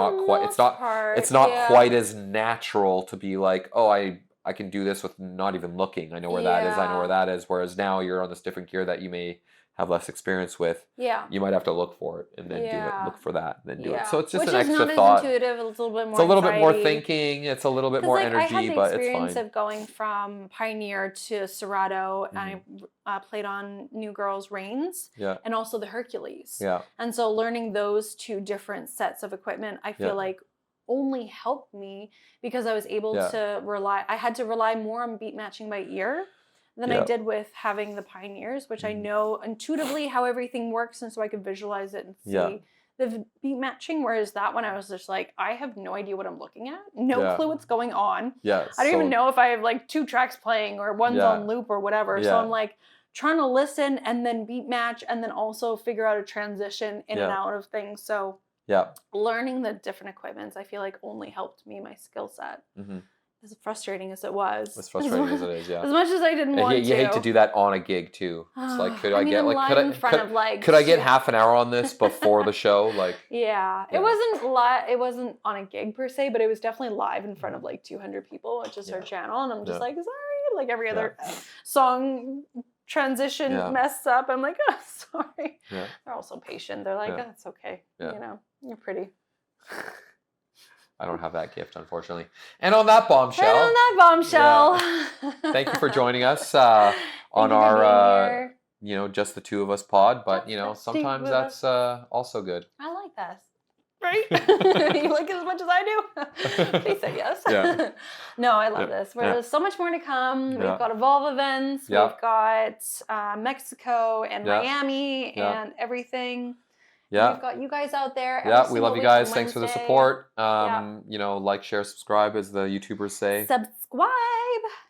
not quite as natural to be like, oh, I can do this with not even looking. I know where that is. I know where that is. Whereas now you're on this different gear that you may have less experience with, you might have to look for it and then do it. Look for that, and then do it. So it's just an extra thought. Which is not as intuitive. It's a little bit more. It's a little bit more anxiety. thinking. It's a little bit more energy, I had the but it's experience fine. of going from Pioneer to Serato, and I played on New Girls Reigns, and also the Hercules. And so learning those two different sets of equipment, I feel like only helped me because I was able to rely. I had to rely more on beat matching by ear than I did with having the Pioneers, which I know intuitively how everything works, and so I could visualize it and see the beat matching. Whereas that one, I was just like, I have no idea what I'm looking at, no clue what's going on. I don't even know if I have like 2 tracks playing or one's on loop or whatever. So I'm like trying to listen and then beat match and then also figure out a transition in and out of things. So learning the different equipments, I feel like only helped me, my skill set. As frustrating as it was. As frustrating as it is, As much as I didn't want to. You hate to do that on a gig too. It's like, could I get like, could I get half an hour on this before the show? Like, it wasn't it wasn't on a gig per se, but it was definitely live in front of like 200 people, which is our channel, and I'm just like, sorry, like every other song transition messed up. I'm like, oh, sorry. They're all so patient. They're like, oh, it's okay. You know, you're pretty. I don't have that gift, unfortunately. And on that bombshell. Thank you for joining us on our, just the 2 of us pod. But, sometimes that's also good. I like this. Right? You like it as much as I do? Please say yes. No, I love this. There's so much more to come. We've got Evolve events. We've got Mexico and Miami and everything. We've got you guys out there. We love you guys. Thanks for the support. Like, share, subscribe, as the YouTubers say. Subscribe.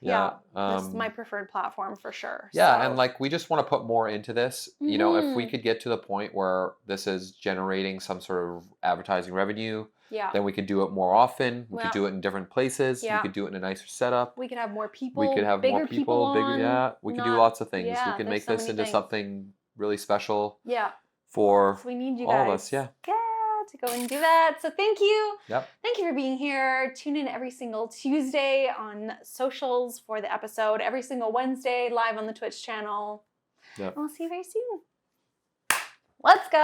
This is my preferred platform for sure. And like, we just want to put more into this. If we could get to the point where this is generating some sort of advertising revenue, then we could do it more often. We could do it in different places. We could do it in a nicer setup. We could have more people. We could have bigger more people. Bigger, we could do lots of things. We could make this into things. something really special. So we need you guys. All of us, to go and do that. So thank you. Thank you for being here. Tune in every single Tuesday on socials for the episode. Every single Wednesday live on the Twitch channel. We'll see you very soon. Let's go.